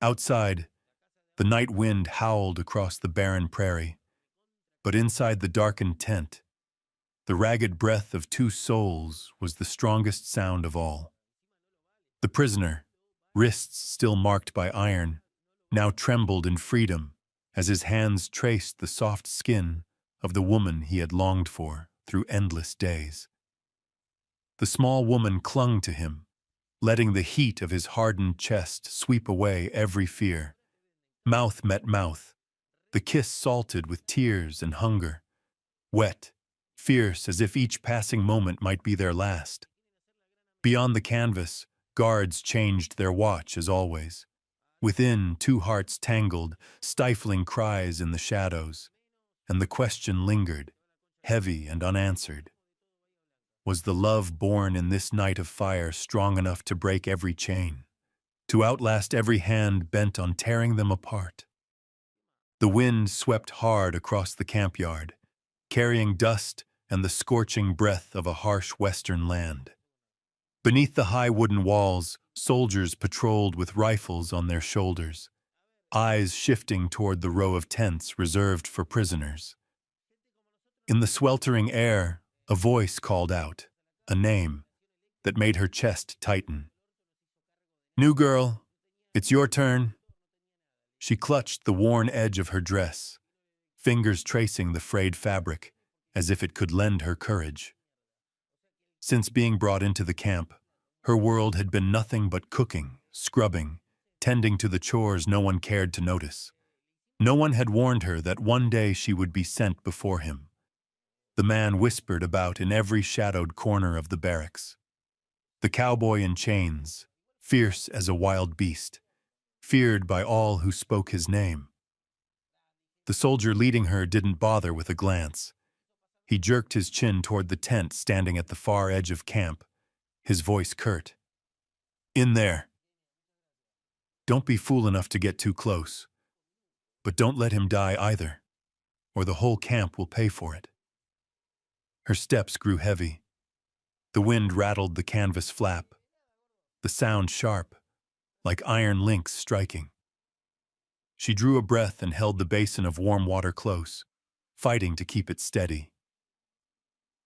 Outside, the night wind howled across the barren prairie, but inside the darkened tent, the ragged breath of two souls was the strongest sound of all. The prisoner, wrists still marked by iron, now trembled in freedom as his hands traced the soft skin of the woman he had longed for through endless days. The small woman clung to him, letting the heat of his hardened chest sweep away every fear. Mouth met mouth, the kiss salted with tears and hunger, wet, fierce as if each passing moment might be their last. Beyond the canvas, guards changed their watch as always. Within, two hearts tangled, stifling cries in the shadows, and the question lingered, heavy and unanswered. Was the love born in this night of fire strong enough to break every chain, to outlast every hand bent on tearing them apart? The wind swept hard across the campyard, carrying dust and the scorching breath of a harsh western land. Beneath the high wooden walls, soldiers patrolled with rifles on their shoulders, eyes shifting toward the row of tents reserved for prisoners. In the sweltering air, a voice called out, a name that made her chest tighten. "New girl, it's your turn." She clutched the worn edge of her dress, fingers tracing the frayed fabric as if it could lend her courage. Since being brought into the camp, her world had been nothing but cooking, scrubbing, tending to the chores no one cared to notice. No one had warned her that one day she would be sent before him. The man whispered about in every shadowed corner of the barracks. The cowboy in chains, fierce as a wild beast, feared by all who spoke his name. The soldier leading her didn't bother with a glance. He jerked his chin toward the tent standing at the far edge of camp, his voice curt. "In there. Don't be fool enough to get too close. But don't let him die either, or the whole camp will pay for it." Her steps grew heavy. The wind rattled the canvas flap, the sound sharp, like iron links striking. She drew a breath and held the basin of warm water close, fighting to keep it steady.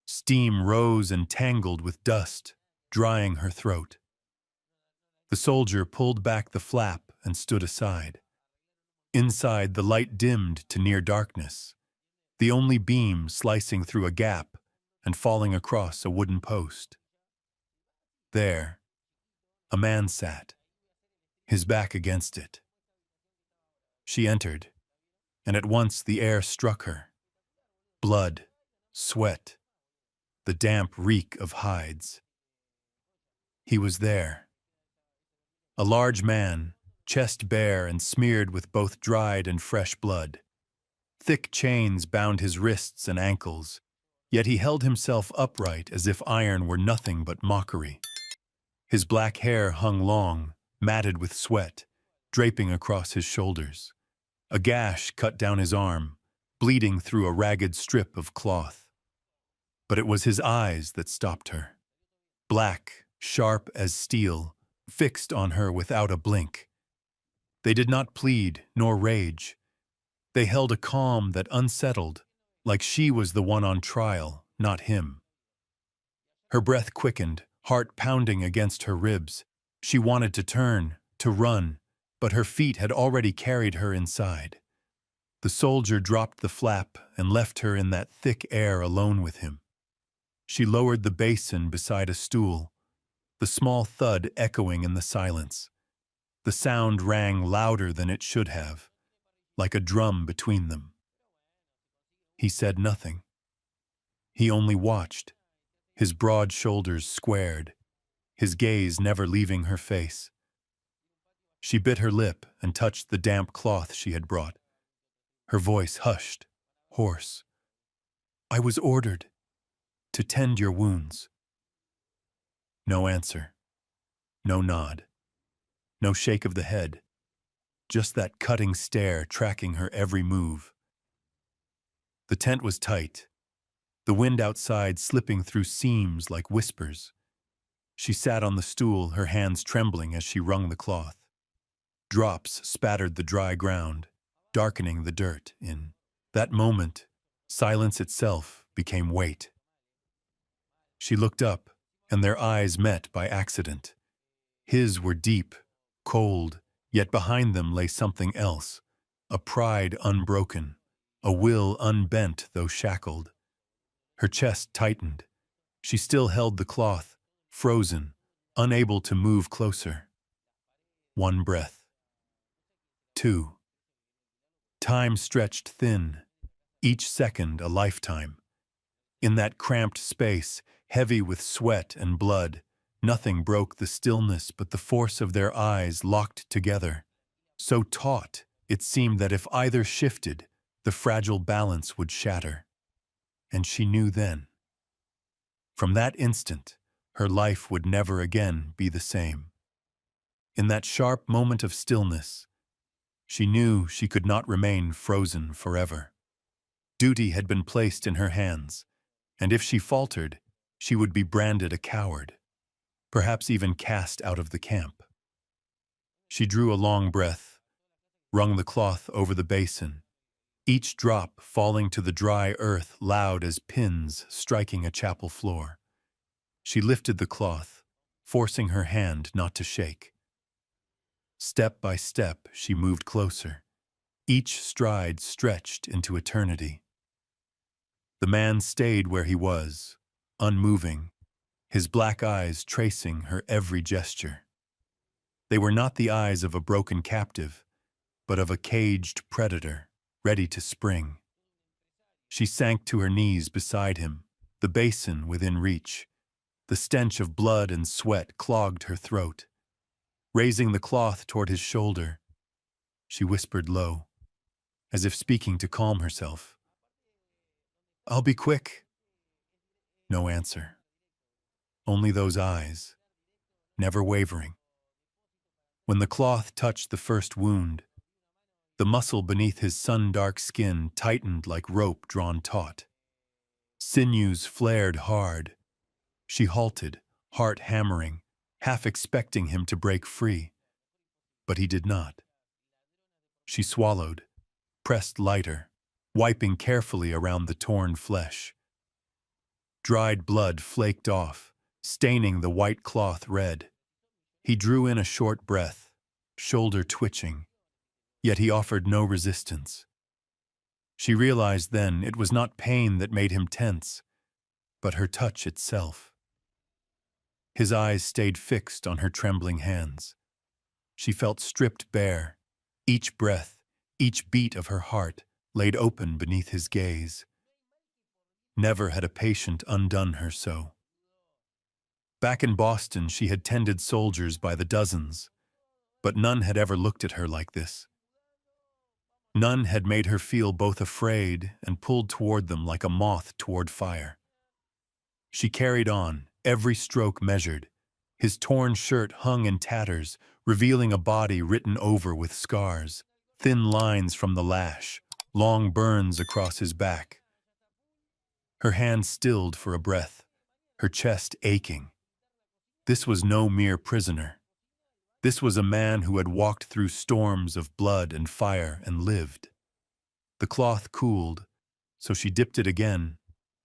Steam rose and tangled with dust, drying her throat. The soldier pulled back the flap and stood aside. Inside, the light dimmed to near darkness, the only beam slicing through a gap and falling across a wooden post. There, a man sat, his back against it. She entered, and at once the air struck her. Blood, sweat, the damp reek of hides. He was there. A large man, chest bare and smeared with both dried and fresh blood. Thick chains bound his wrists and ankles, yet he held himself upright as if iron were nothing but mockery. His black hair hung long, matted with sweat, draping across his shoulders. A gash cut down his arm, bleeding through a ragged strip of cloth. But it was his eyes that stopped her. Black, sharp as steel, fixed on her without a blink. They did not plead nor rage. They held a calm that unsettled, like she was the one on trial, not him. Her breath quickened, heart pounding against her ribs. She wanted to turn, to run, but her feet had already carried her inside. The soldier dropped the flap and left her in that thick air alone with him. She lowered the basin beside a stool, the small thud echoing in the silence. The sound rang louder than it should have, like a drum between them. He said nothing. He only watched, his broad shoulders squared, his gaze never leaving her face. She bit her lip and touched the damp cloth she had brought. Her voice hushed, hoarse. "I was ordered to tend your wounds." No answer. No nod. No shake of the head. Just that cutting stare tracking her every move. The tent was tight, the wind outside slipping through seams like whispers. She sat on the stool, her hands trembling as she wrung the cloth. Drops spattered the dry ground, darkening the dirt. In that moment, silence itself became weight. She looked up, and their eyes met by accident. His were deep, cold, yet behind them lay something else, a pride unbroken, a will unbent though shackled. Her chest tightened. She still held the cloth, frozen, unable to move closer. One breath. Two. Time stretched thin, each second a lifetime. In that cramped space, heavy with sweat and blood, nothing broke the stillness but the force of their eyes locked together. So taut, it seemed that if either shifted, the fragile balance would shatter. And she knew then. From that instant, her life would never again be the same. In that sharp moment of stillness, she knew she could not remain frozen forever. Duty had been placed in her hands, and if she faltered, she would be branded a coward, perhaps even cast out of the camp. She drew a long breath, wrung the cloth over the basin, each drop falling to the dry earth loud as pins striking a chapel floor. She lifted the cloth, forcing her hand not to shake. Step by step, she moved closer, each stride stretched into eternity. The man stayed where he was, unmoving, his black eyes tracing her every gesture. They were not the eyes of a broken captive, but of a caged predator, ready to spring. She sank to her knees beside him, the basin within reach. The stench of blood and sweat clogged her throat. Raising the cloth toward his shoulder, she whispered low, as if speaking to calm herself. "I'll be quick." No answer. Only those eyes, never wavering. When the cloth touched the first wound, the muscle beneath his sun-dark skin tightened like rope drawn taut. Sinews flared hard. She halted, heart hammering, half expecting him to break free. But he did not. She swallowed, pressed lighter, wiping carefully around the torn flesh. Dried blood flaked off, staining the white cloth red. He drew in a short breath, shoulder twitching, yet he offered no resistance. She realized then it was not pain that made him tense, but her touch itself. His eyes stayed fixed on her trembling hands. She felt stripped bare, each breath, each beat of her heart laid open beneath his gaze. Never had a patient undone her so. Back in Boston, she had tended soldiers by the dozens, but none had ever looked at her like this. None had made her feel both afraid and pulled toward them like a moth toward fire. She carried on, every stroke measured. His torn shirt hung in tatters, revealing a body written over with scars, thin lines from the lash, long burns across his back. Her hand stilled for a breath, her chest aching. This was no mere prisoner. This was a man who had walked through storms of blood and fire and lived. The cloth cooled, so she dipped it again,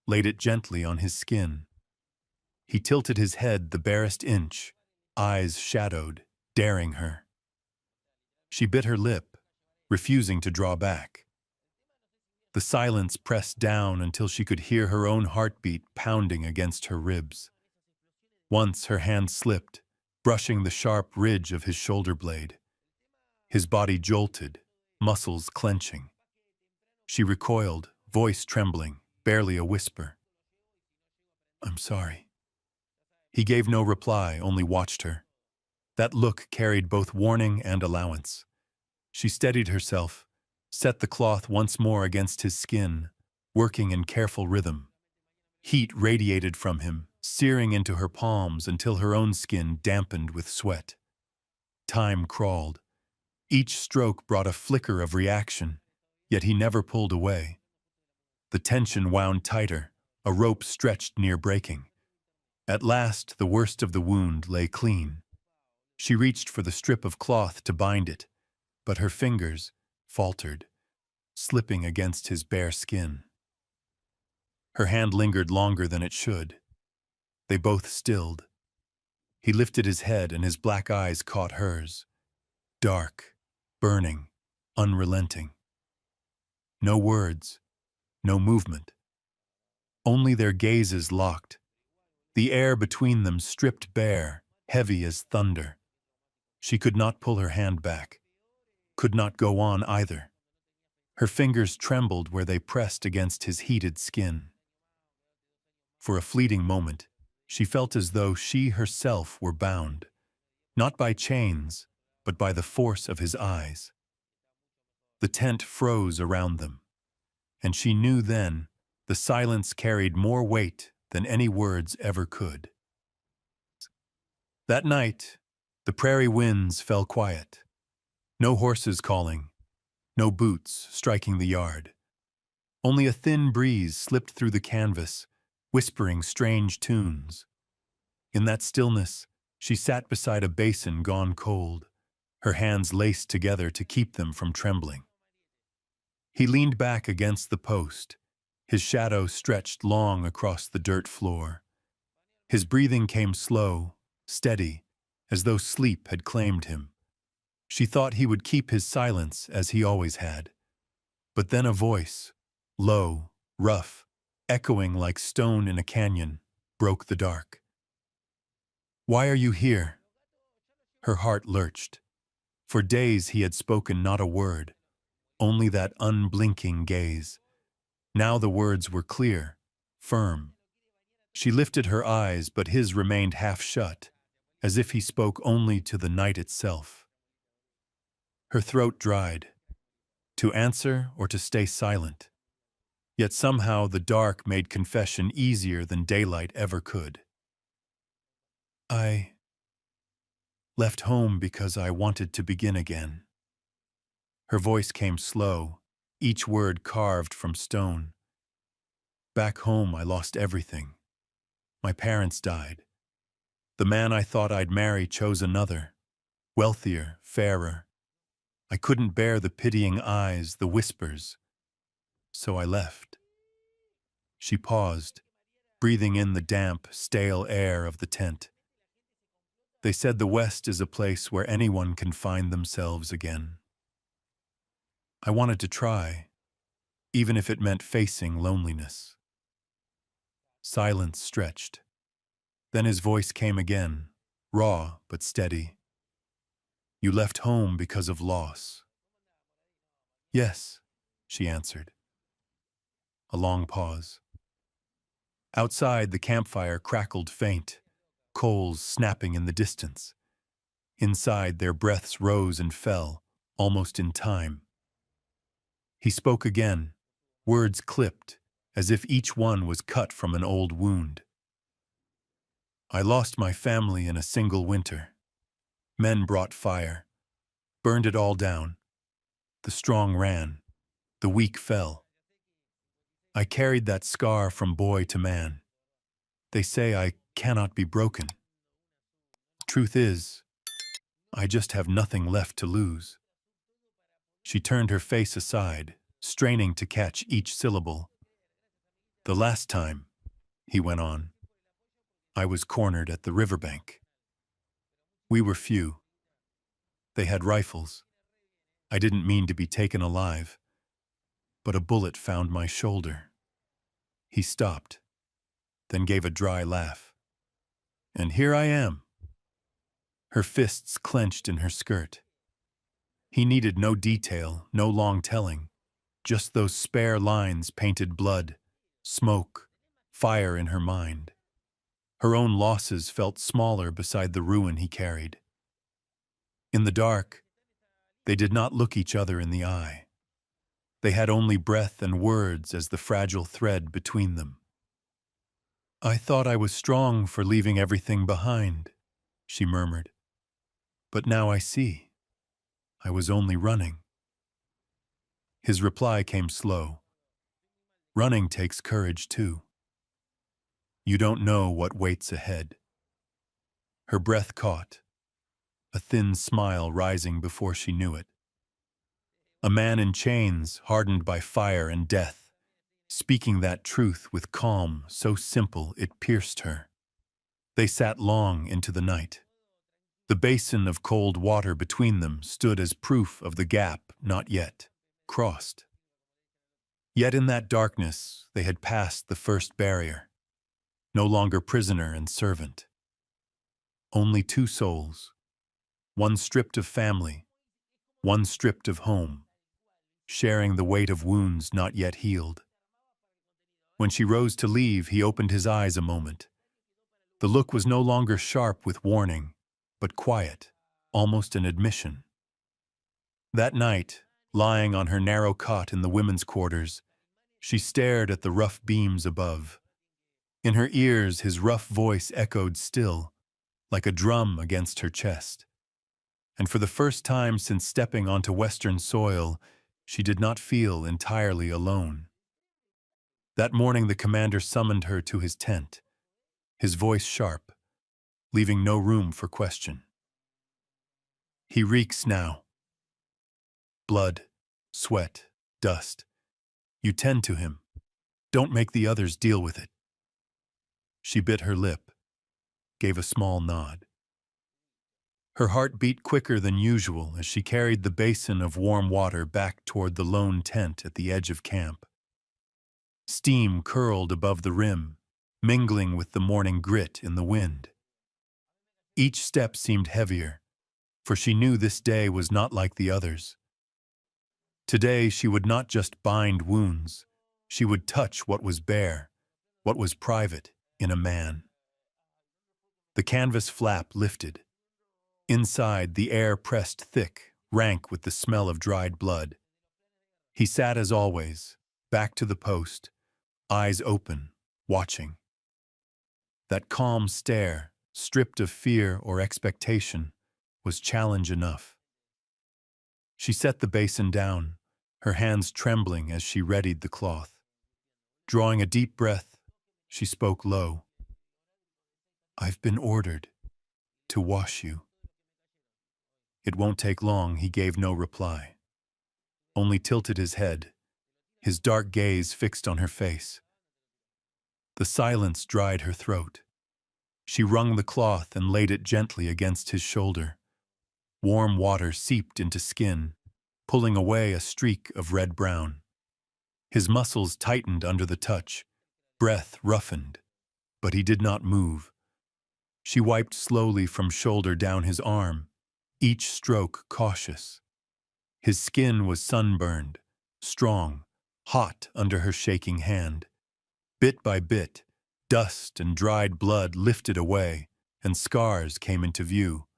laid it gently on his skin. He tilted his head the barest inch, eyes shadowed, daring her. She bit her lip, refusing to draw back. The silence pressed down until she could hear her own heartbeat pounding against her ribs. Once her hand slipped, brushing the sharp ridge of his shoulder blade. His body jolted, muscles clenching. She recoiled, voice trembling, barely a whisper. "I'm sorry." He gave no reply, only watched her. That look carried both warning and allowance. She steadied herself, set the cloth once more against his skin, working in careful rhythm. Heat radiated from him, searing into her palms until her own skin dampened with sweat. Time crawled. Each stroke brought a flicker of reaction, yet he never pulled away. The tension wound tighter, a rope stretched near breaking. At last, the worst of the wound lay clean. She reached for the strip of cloth to bind it, but her fingers faltered, slipping against his bare skin. Her hand lingered longer than it should. They both stilled. He lifted his head and his black eyes caught hers. Dark, burning, unrelenting. No words, no movement. Only their gazes locked. The air between them stripped bare, heavy as thunder. She could not pull her hand back, could not go on either. Her fingers trembled where they pressed against his heated skin. For a fleeting moment, she felt as though she herself were bound, not by chains, but by the force of his eyes. The tent froze around them, and she knew then the silence carried more weight than any words ever could. That night, the prairie winds fell quiet. No horses calling, no boots striking the yard. Only a thin breeze slipped through the canvas, whispering strange tunes. In that stillness, she sat beside a basin gone cold, her hands laced together to keep them from trembling. He leaned back against the post, his shadow stretched long across the dirt floor. His breathing came slow, steady, as though sleep had claimed him. She thought he would keep his silence as he always had. But then a voice, low, rough, echoing like stone in a canyon, broke the dark. "Why are you here?" Her heart lurched. For days he had spoken not a word, only that unblinking gaze. Now the words were clear, firm. She lifted her eyes, but his remained half shut, as if he spoke only to the night itself. Her throat dried, to answer or to stay silent. Yet somehow the dark made confession easier than daylight ever could. "I left home because I wanted to begin again." Her voice came slow, each word carved from stone. "Back home I lost everything. My parents died. The man I thought I'd marry chose another, wealthier, fairer. I couldn't bear the pitying eyes, the whispers. So I left." She paused, breathing in the damp, stale air of the tent. "They said the West is a place where anyone can find themselves again. I wanted to try, even if it meant facing loneliness." Silence stretched. Then his voice came again, raw but steady. "You left home because of loss." "Yes," she answered. A long pause. Outside, the campfire crackled faint, coals snapping in the distance. Inside, their breaths rose and fell, almost in time. He spoke again, words clipped, as if each one was cut from an old wound. "I lost my family in a single winter. Men brought fire, burned it all down. The strong ran, the weak fell. I carried that scar from boy to man. They say I cannot be broken. Truth is, I just have nothing left to lose." She turned her face aside, straining to catch each syllable. "The last time," he went on, "I was cornered at the riverbank. We were few. They had rifles. I didn't mean to be taken alive, but a bullet found my shoulder." He stopped, then gave a dry laugh. "And here I am." Her fists clenched in her skirt. He needed no detail, no long telling, just those spare lines painted blood, smoke, fire in her mind. Her own losses felt smaller beside the ruin he carried. In the dark, they did not look each other in the eye. They had only breath and words as the fragile thread between them. "I thought I was strong for leaving everything behind," she murmured. "But now I see. I was only running." His reply came slow. "Running takes courage too. You don't know what waits ahead." Her breath caught, a thin smile rising before she knew it. A man in chains, hardened by fire and death, speaking that truth with calm so simple it pierced her. They sat long into the night. The basin of cold water between them stood as proof of the gap not yet crossed. Yet in that darkness they had passed the first barrier, no longer prisoner and servant. Only two souls, one stripped of family, one stripped of home, sharing the weight of wounds not yet healed. When she rose to leave, he opened his eyes a moment. The look was no longer sharp with warning, but quiet, almost an admission. That night, lying on her narrow cot in the women's quarters, she stared at the rough beams above. In her ears, his rough voice echoed still, like a drum against her chest. And for the first time since stepping onto Western soil, she did not feel entirely alone. That morning the commander summoned her to his tent, his voice sharp, leaving no room for question. He reeks now. Blood, sweat, dust. You tend to him. Don't make the others deal with it. She bit her lip, gave a small nod. Her heart beat quicker than usual as she carried the basin of warm water back toward the lone tent at the edge of camp. Steam curled above the rim, mingling with the morning grit in the wind. Each step seemed heavier, for she knew this day was not like the others. Today she would not just bind wounds, she would touch what was bare, what was private in a man. The canvas flap lifted. Inside, the air pressed thick, rank with the smell of dried blood. He sat as always, back to the post, eyes open, watching. That calm stare, stripped of fear or expectation, was challenge enough. She set the basin down, her hands trembling as she readied the cloth. Drawing a deep breath, she spoke low. "I've been ordered to wash you." It won't take long, he gave no reply. Only tilted his head, his dark gaze fixed on her face. The silence dried her throat. She wrung the cloth and laid it gently against his shoulder. Warm water seeped into skin, pulling away a streak of red-brown. His muscles tightened under the touch, breath roughened, but he did not move. She wiped slowly from shoulder down his arm, each stroke cautious. His skin was sunburned, strong, hot under her shaking hand. Bit by bit, dust and dried blood lifted away, and scars came into view.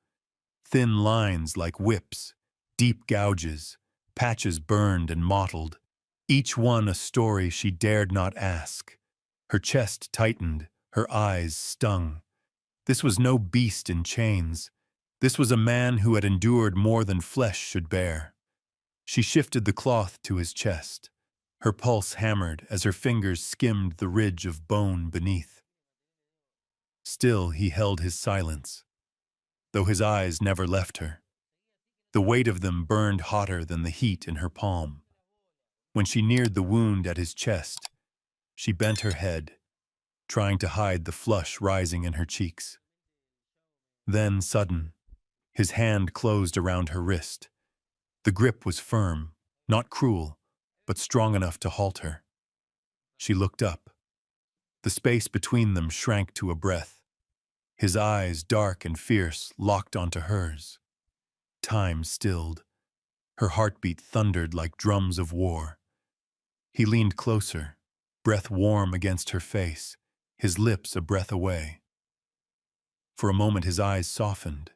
Thin lines like whips, deep gouges, patches burned and mottled, each one a story she dared not ask. Her chest tightened, her eyes stung. This was no beast in chains. This was a man who had endured more than flesh should bear. She shifted the cloth to his chest. Her pulse hammered as her fingers skimmed the ridge of bone beneath. Still he held his silence, though his eyes never left her. The weight of them burned hotter than the heat in her palm. When she neared the wound at his chest, she bent her head, trying to hide the flush rising in her cheeks. Then, sudden, his hand closed around her wrist. The grip was firm, not cruel, but strong enough to halt her. She looked up. The space between them shrank to a breath. His eyes, dark and fierce, locked onto hers. Time stilled. Her heartbeat thundered like drums of war. He leaned closer, breath warm against her face, his lips a breath away. For a moment his eyes softened,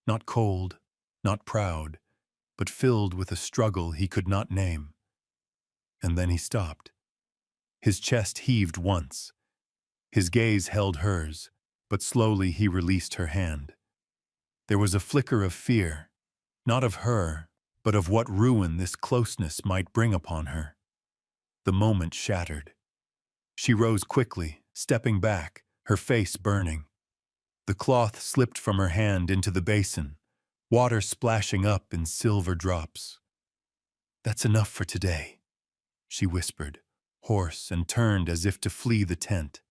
not cold, not proud, but filled with a struggle he could not name. And then he stopped. His chest heaved once. His gaze held hers, but slowly he released her hand. There was a flicker of fear, not of her, but of what ruin this closeness might bring upon her. The moment shattered. She rose quickly, stepping back, her face burning. The cloth slipped from her hand into the basin, water splashing up in silver drops. "That's enough for today," she whispered, hoarse, and turned as if to flee the tent.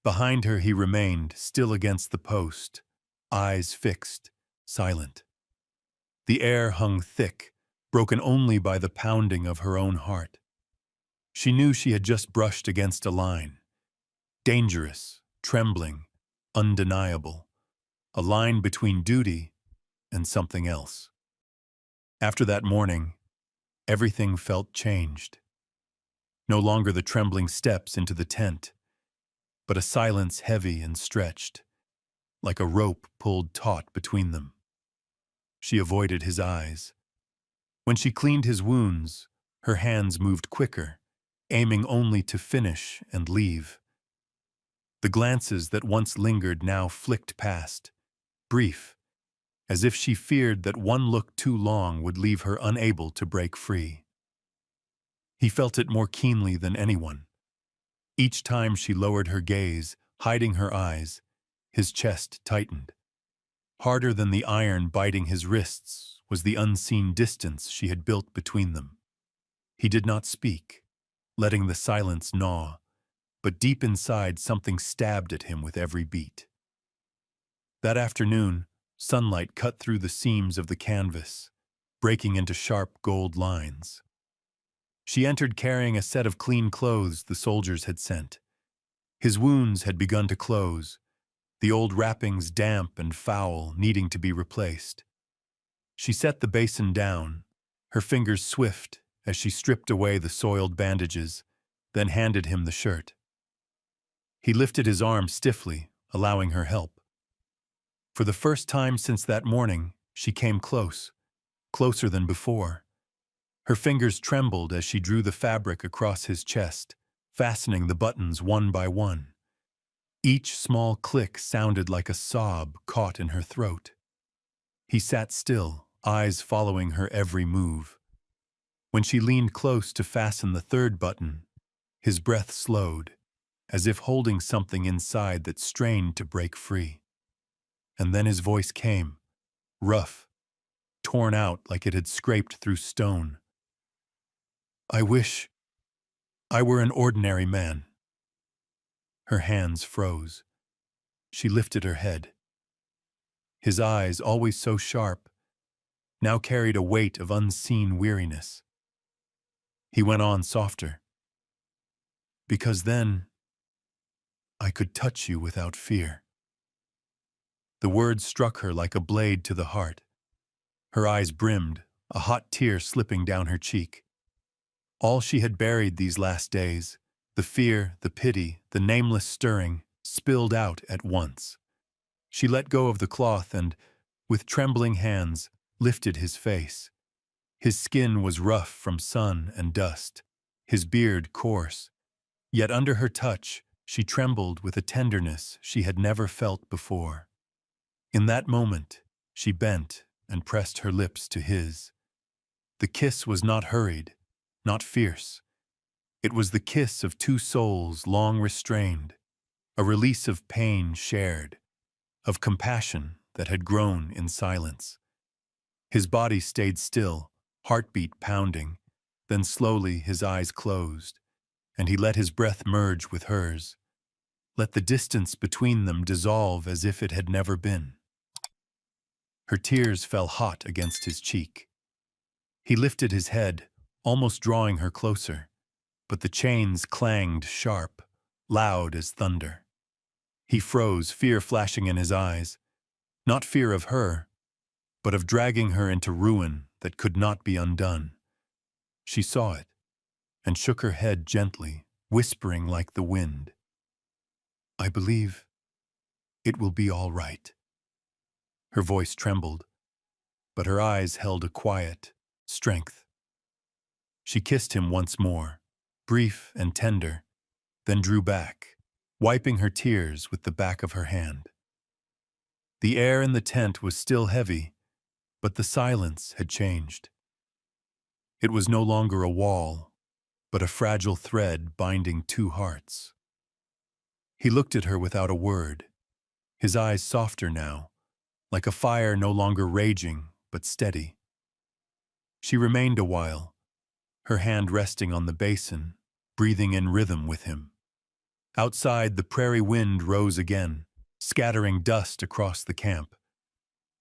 Behind her he remained, still against the post, eyes fixed, silent. The air hung thick, broken only by the pounding of her own heart. She knew she had just brushed against a line. Dangerous, trembling, undeniable. A line between duty and something else. After that morning, everything felt changed. No longer the trembling steps into the tent, but a silence heavy and stretched, like a rope pulled taut between them. She avoided his eyes. When she cleaned his wounds, her hands moved quicker, aiming only to finish and leave. The glances that once lingered now flicked past, brief, as if she feared that one look too long would leave her unable to break free. He felt it more keenly than anyone. Each time she lowered her gaze, hiding her eyes, his chest tightened. Harder than the iron biting his wrists was the unseen distance she had built between them. He did not speak, letting the silence gnaw, but deep inside something stabbed at him with every beat. That afternoon, sunlight cut through the seams of the canvas, breaking into sharp gold lines. She entered carrying a set of clean clothes the soldiers had sent. His wounds had begun to close, the old wrappings damp and foul, needing to be replaced. She set the basin down, her fingers swift as she stripped away the soiled bandages, then handed him the shirt. He lifted his arm stiffly, allowing her help. For the first time since that morning, she came close, closer than before. Her fingers trembled as she drew the fabric across his chest, fastening the buttons one by one. Each small click sounded like a sob caught in her throat. He sat still, eyes following her every move. When she leaned close to fasten the third button, his breath slowed, as if holding something inside that strained to break free. And then his voice came, rough, torn out like it had scraped through stone. "I wish I were an ordinary man." Her hands froze. She lifted her head. His eyes, always so sharp, now carried a weight of unseen weariness. He went on softer. "Because then I could touch you without fear." The words struck her like a blade to the heart. Her eyes brimmed, a hot tear slipping down her cheek. All she had buried these last days, the fear, the pity, the nameless stirring, spilled out at once. She let go of the cloth and, with trembling hands, lifted his face. His skin was rough from sun and dust, his beard coarse. Yet under her touch, she trembled with a tenderness she had never felt before. In that moment, she bent and pressed her lips to his. The kiss was not hurried, not fierce. It was the kiss of two souls long restrained, a release of pain shared, of compassion that had grown in silence. His body stayed still, heartbeat pounding, then slowly his eyes closed, and he let his breath merge with hers, let the distance between them dissolve as if it had never been. Her tears fell hot against his cheek. He lifted his head, almost drawing her closer, but the chains clanged sharp, loud as thunder. He froze, fear flashing in his eyes, not fear of her, but of dragging her into ruin that could not be undone. She saw it, and shook her head gently, whispering like the wind, "I believe it will be all right." Her voice trembled, but her eyes held a quiet strength. She kissed him once more, brief and tender, then drew back, wiping her tears with the back of her hand. The air in the tent was still heavy, but the silence had changed. It was no longer a wall, but a fragile thread binding two hearts. He looked at her without a word, his eyes softer now, like a fire no longer raging but steady. She remained a while, her hand resting on the basin, breathing in rhythm with him. Outside, the prairie wind rose again, scattering dust across the camp.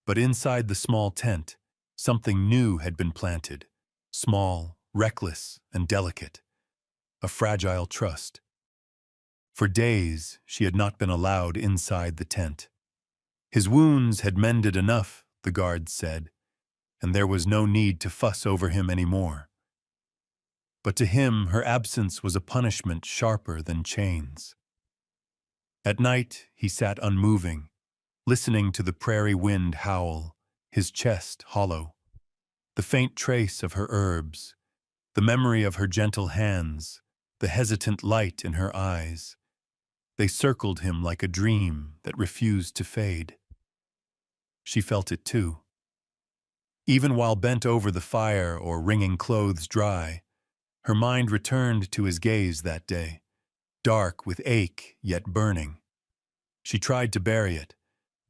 But inside the small tent, something new had been planted, small, reckless, and delicate, a fragile trust. For days, she had not been allowed inside the tent. His wounds had mended enough, the guards said, and there was no need to fuss over him anymore. But to him, her absence was a punishment sharper than chains. At night, he sat unmoving, listening to the prairie wind howl, his chest hollow. The faint trace of her herbs, the memory of her gentle hands, the hesitant light in her eyes, they circled him like a dream that refused to fade. She felt it too. Even while bent over the fire or wringing clothes dry, her mind returned to his gaze that day, dark with ache yet burning. She tried to bury it,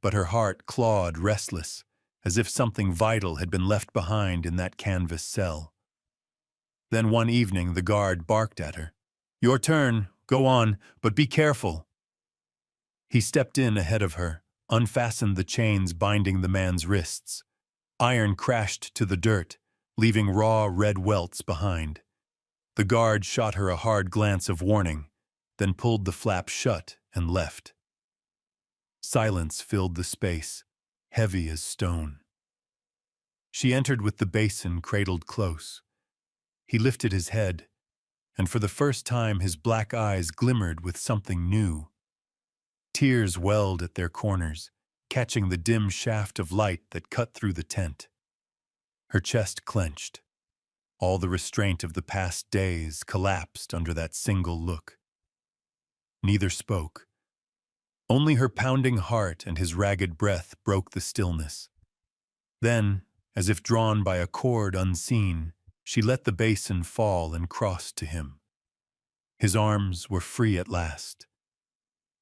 but her heart clawed restless, as if something vital had been left behind in that canvas cell. Then one evening the guard barked at her. "Your turn, go on, but be careful." He stepped in ahead of her, unfastened the chains binding the man's wrists. Iron crashed to the dirt, leaving raw red welts behind. The guard shot her a hard glance of warning, then pulled the flap shut and left. Silence filled the space, heavy as stone. She entered with the basin cradled close. He lifted his head, and for the first time his black eyes glimmered with something new. Tears welled at their corners, catching the dim shaft of light that cut through the tent. Her chest clenched. All the restraint of the past days collapsed under that single look. Neither spoke. Only her pounding heart and his ragged breath broke the stillness. Then, as if drawn by a cord unseen, she let the basin fall and crossed to him. His arms were free at last.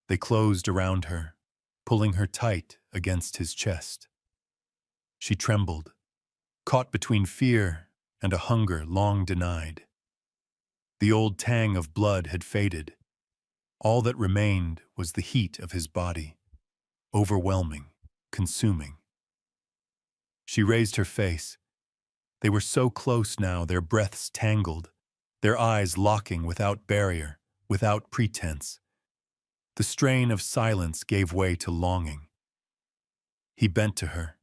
They closed around her, pulling her tight against his chest. She trembled, caught between fear and a hunger long denied. The old tang of blood had faded. All that remained was the heat of his body, overwhelming, consuming. She raised her face. They were so close now, their breaths tangled, their eyes locking without barrier, without pretense. The strain of silence gave way to longing. He bent to her.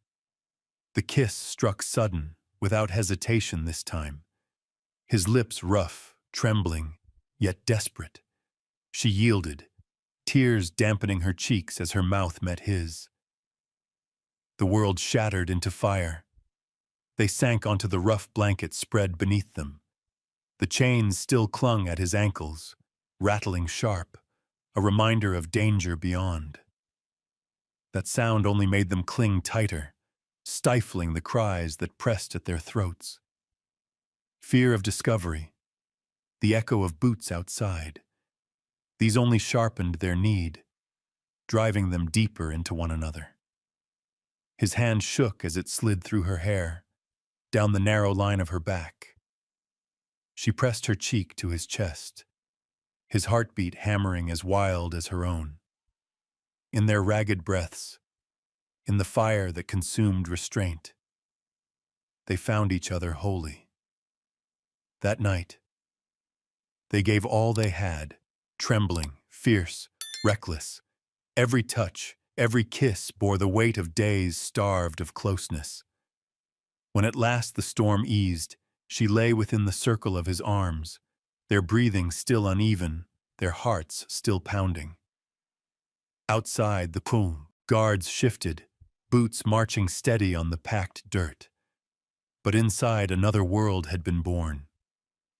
The kiss struck sudden, without hesitation this time. His lips rough, trembling, yet desperate. She yielded, tears dampening her cheeks as her mouth met his. The world shattered into fire. They sank onto the rough blanket spread beneath them. The chains still clung at his ankles, rattling sharp, a reminder of danger beyond. That sound only made them cling tighter, stifling the cries that pressed at their throats. Fear of discovery, the echo of boots outside. These only sharpened their need, driving them deeper into one another. His hand shook as it slid through her hair, down the narrow line of her back. She pressed her cheek to his chest, his heartbeat hammering as wild as her own. In their ragged breaths, in the fire that consumed restraint, they found each other wholly. That night, they gave all they had, trembling, fierce, reckless. Every touch, every kiss bore the weight of days starved of closeness. When at last the storm eased, she lay within the circle of his arms, their breathing still uneven, their hearts still pounding. Outside, the guards shifted, boots marching steady on the packed dirt. But inside, another world had been born.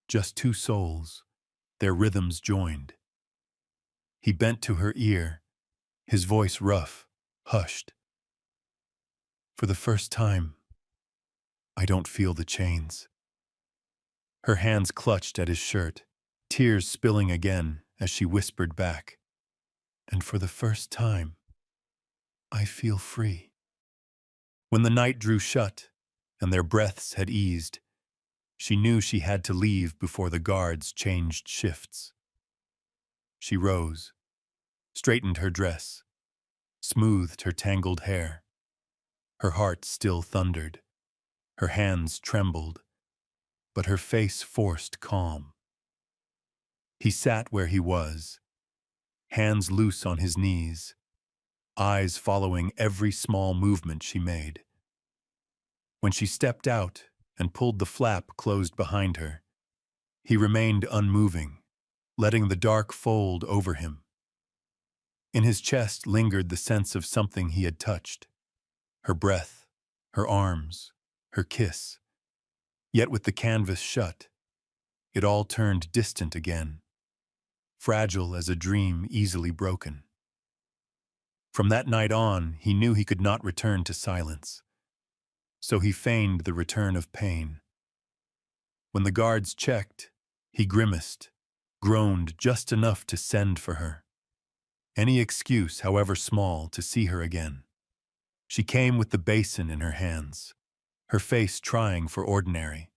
Just two souls, their rhythms joined. He bent to her ear, his voice rough, hushed. For the first time, I don't feel the chains. Her hands clutched at his shirt, tears spilling again as she whispered back. And for the first time, I feel free. When the night drew shut and their breaths had eased, She knew she had to leave before the guards changed shifts. She rose, straightened her dress, smoothed her tangled hair. Her heart still thundered. Her hands trembled, but her face forced calm. He sat where he was, hands loose on his knees, eyes following every small movement she made. When she stepped out and pulled the flap closed behind her, he remained unmoving, letting the dark fold over him. In his chest lingered the sense of something he had touched. Her breath, her arms, her kiss. Yet with the canvas shut, it all turned distant again, fragile as a dream easily broken. From that night on, he knew he could not return to silence. So he feigned the return of pain. When the guards checked, he grimaced, groaned just enough to send for her. Any excuse, however small, to see her again. She came with the basin in her hands, her face trying for ordinary.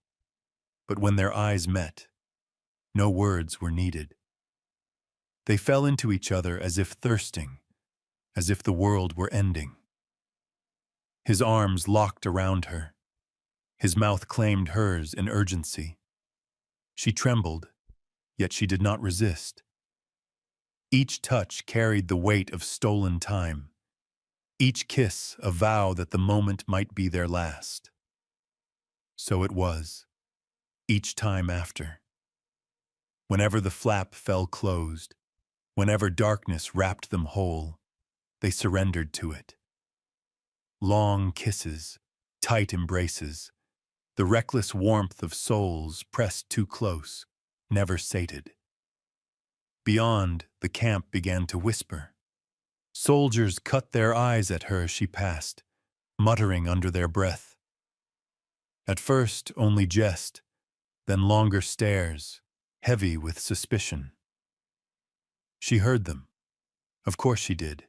But when their eyes met, no words were needed. They fell into each other as if thirsting, as if the world were ending. His arms locked around her. His mouth claimed hers in urgency. She trembled, yet she did not resist. Each touch carried the weight of stolen time. Each kiss a vow that the moment might be their last. So it was, each time after. Whenever the flap fell closed, whenever darkness wrapped them whole, they surrendered to it. Long kisses, tight embraces, the reckless warmth of souls pressed too close, never sated. Beyond, the camp began to whisper. Soldiers cut their eyes at her as she passed, muttering under their breath. At first, only jest, then longer stares, heavy with suspicion. She heard them. Of course she did.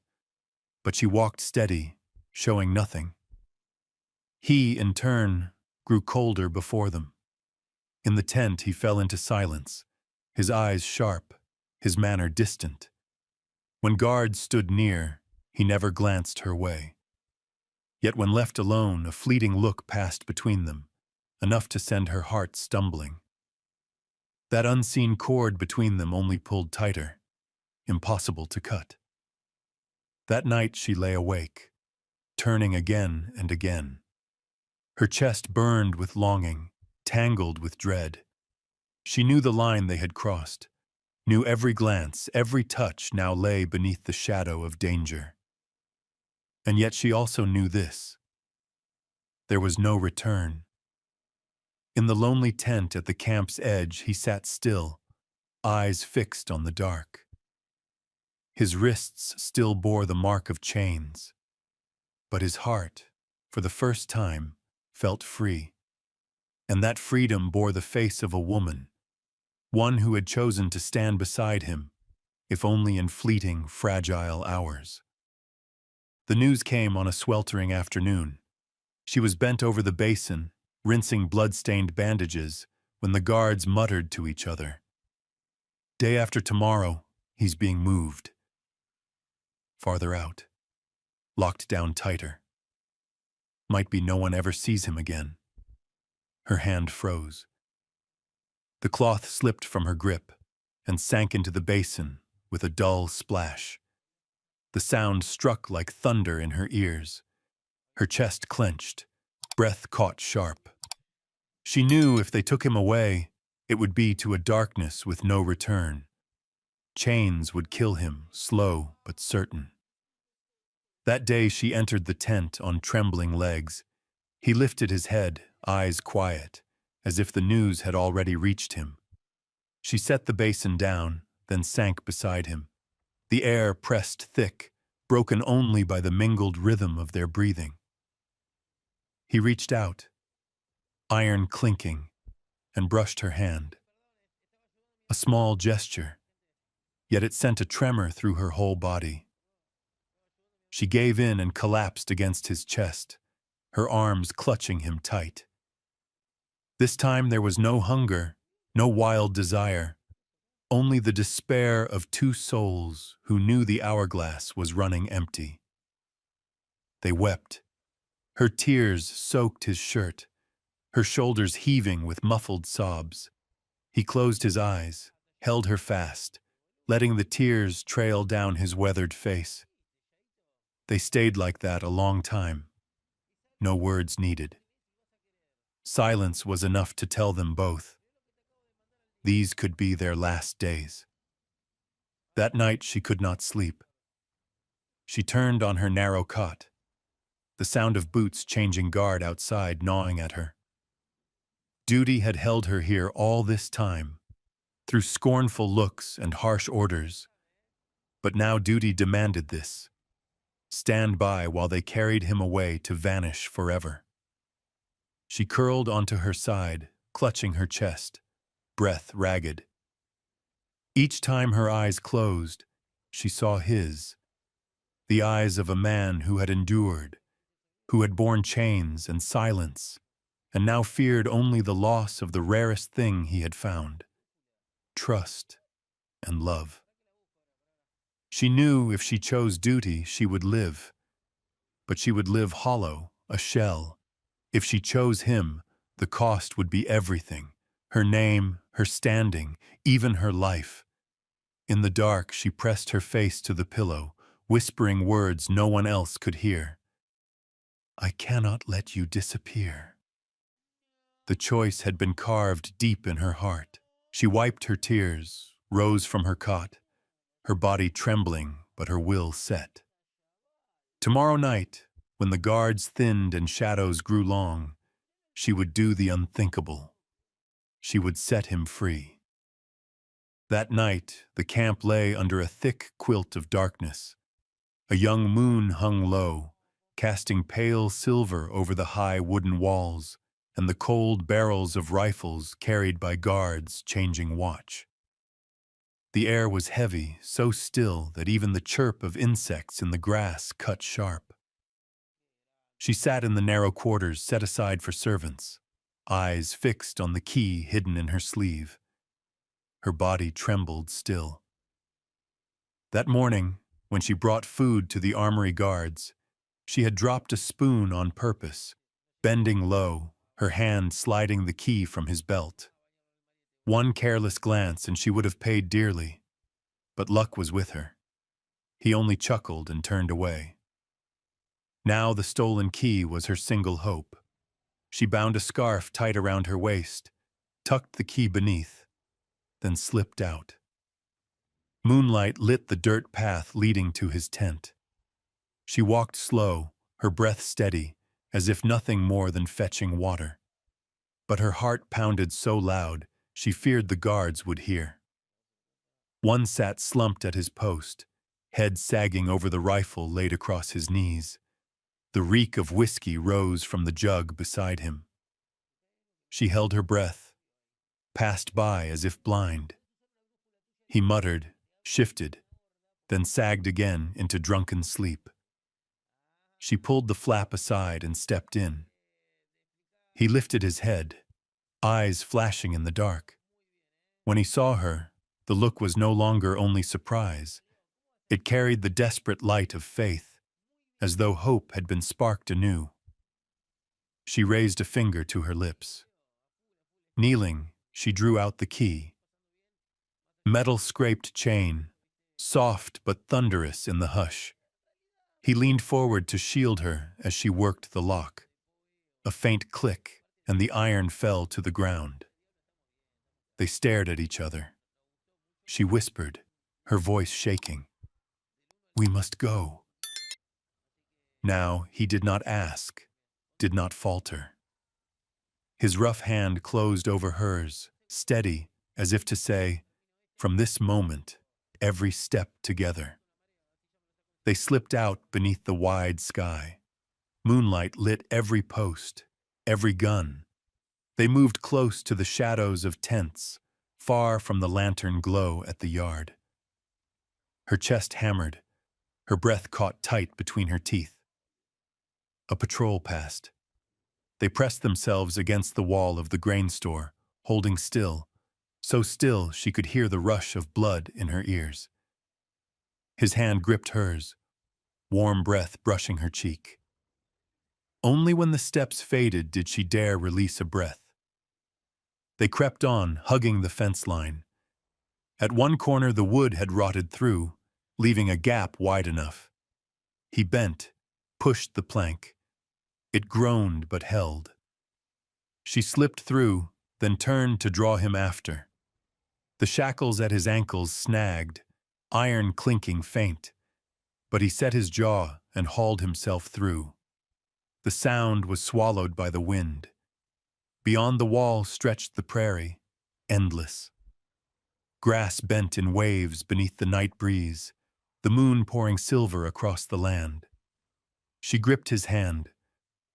But she walked steady, showing nothing. He, in turn, grew colder before them. In the tent, he fell into silence, his eyes sharp, his manner distant. When guards stood near, he never glanced her way. Yet when left alone, a fleeting look passed between them, enough to send her heart stumbling. That unseen cord between them only pulled tighter, impossible to cut. That night she lay awake, turning again and again. Her chest burned with longing, tangled with dread. She knew the line they had crossed, knew every glance, every touch now lay beneath the shadow of danger. And yet she also knew this. There was no return. In the lonely tent at the camp's edge, he sat still, eyes fixed on the dark. His wrists still bore the mark of chains, but his heart, for the first time, felt free. And that freedom bore the face of a woman, one who had chosen to stand beside him, if only in fleeting, fragile hours. The news came on a sweltering afternoon. She was bent over the basin, rinsing blood-stained bandages, when the guards muttered to each other. Day after tomorrow, he's being moved. Farther out, locked down tighter. Might be no one ever sees him again. Her hand froze. The cloth slipped from her grip and sank into the basin with a dull splash. The sound struck like thunder in her ears. Her chest clenched, breath caught sharp. She knew if they took him away, it would be to a darkness with no return. Chains would kill him, slow but certain. That day she entered the tent on trembling legs. He lifted his head, eyes quiet, as if the news had already reached him. She set the basin down, then sank beside him. The air pressed thick, broken only by the mingled rhythm of their breathing. He reached out, iron clinking, and brushed her hand. A small gesture, yet it sent a tremor through her whole body. She gave in and collapsed against his chest, her arms clutching him tight. This time there was no hunger, no wild desire, only the despair of two souls who knew the hourglass was running empty. They wept. Her tears soaked his shirt, her shoulders heaving with muffled sobs. He closed his eyes, held her fast, letting the tears trail down his weathered face. They stayed like that a long time, no words needed. Silence was enough to tell them both. These could be their last days. That night she could not sleep. She turned on her narrow cot, the sound of boots changing guard outside gnawing at her. Duty had held her here all this time, through scornful looks and harsh orders. But now duty demanded this. Stand by while they carried him away to vanish forever. She curled onto her side, clutching her chest, breath ragged. Each time her eyes closed, she saw his, the eyes of a man who had endured, who had borne chains and silence, and now feared only the loss of the rarest thing he had found, trust and love. She knew if she chose duty, she would live, but she would live hollow, a shell. If she chose him, the cost would be everything, her name, her standing, even her life. In the dark, she pressed her face to the pillow, whispering words no one else could hear. I cannot let you disappear. The choice had been carved deep in her heart. She wiped her tears, rose from her cot, her body trembling but her will set. Tomorrow night, when the guards thinned and shadows grew long, she would do the unthinkable. She would set him free. That night, the camp lay under a thick quilt of darkness. A young moon hung low, casting pale silver over the high wooden walls and the cold barrels of rifles carried by guards changing watch. The air was heavy, so still that even the chirp of insects in the grass cut sharp. She sat in the narrow quarters set aside for servants, eyes fixed on the key hidden in her sleeve. Her body trembled still. That morning, when she brought food to the armory guards, she had dropped a spoon on purpose, bending low, her hand sliding the key from his belt. One careless glance and she would have paid dearly, but luck was with her. He only chuckled and turned away. Now the stolen key was her single hope. She bound a scarf tight around her waist, tucked the key beneath, then slipped out. Moonlight lit the dirt path leading to his tent. She walked slow, her breath steady, as if nothing more than fetching water. But her heart pounded so loud, she feared the guards would hear. One sat slumped at his post, head sagging over the rifle laid across his knees. The reek of whiskey rose from the jug beside him. She held her breath, passed by as if blind. He muttered, shifted, then sagged again into drunken sleep. She pulled the flap aside and stepped in. He lifted his head, eyes flashing in the dark. When he saw her, the look was no longer only surprise. It carried the desperate light of faith, as though hope had been sparked anew. She raised a finger to her lips. Kneeling, she drew out the key. Metal-scraped chain, soft but thunderous in the hush. He leaned forward to shield her as she worked the lock. A faint click, and the iron fell to the ground. They stared at each other. She whispered, her voice shaking. We must go. Now he did not ask, did not falter. His rough hand closed over hers, steady, as if to say, from this moment, every step together. They slipped out beneath the wide sky. Moonlight lit every post, every gun. They moved close to the shadows of tents, far from the lantern glow at the yard. Her chest hammered, her breath caught tight between her teeth. A patrol passed. They pressed themselves against the wall of the grain store, holding still, so still she could hear the rush of blood in her ears. His hand gripped hers, warm breath brushing her cheek. Only when the steps faded did she dare release a breath. They crept on, hugging the fence line. At one corner the wood had rotted through, leaving a gap wide enough. He bent, pushed the plank. It groaned but held. She slipped through, then turned to draw him after. The shackles at his ankles snagged, iron clinking faint, but he set his jaw and hauled himself through. The sound was swallowed by the wind. Beyond the wall stretched the prairie, endless. Grass bent in waves beneath the night breeze, the moon pouring silver across the land. She gripped his hand,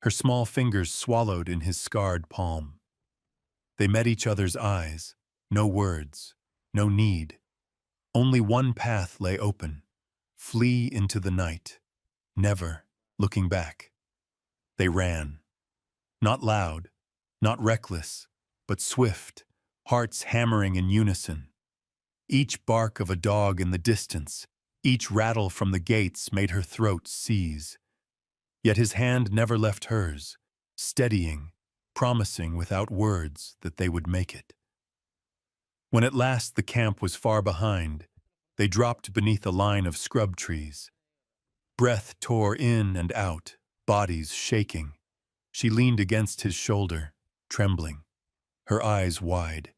her small fingers swallowed in his scarred palm. They met each other's eyes, no words, no need. Only one path lay open, flee into the night, never looking back. They ran, not loud, not reckless, but swift, hearts hammering in unison. Each bark of a dog in the distance, each rattle from the gates made her throat seize. Yet his hand never left hers, steadying, promising without words that they would make it. When at last the camp was far behind, they dropped beneath a line of scrub trees. Breath tore in and out, bodies shaking. She leaned against his shoulder, trembling, her eyes wide,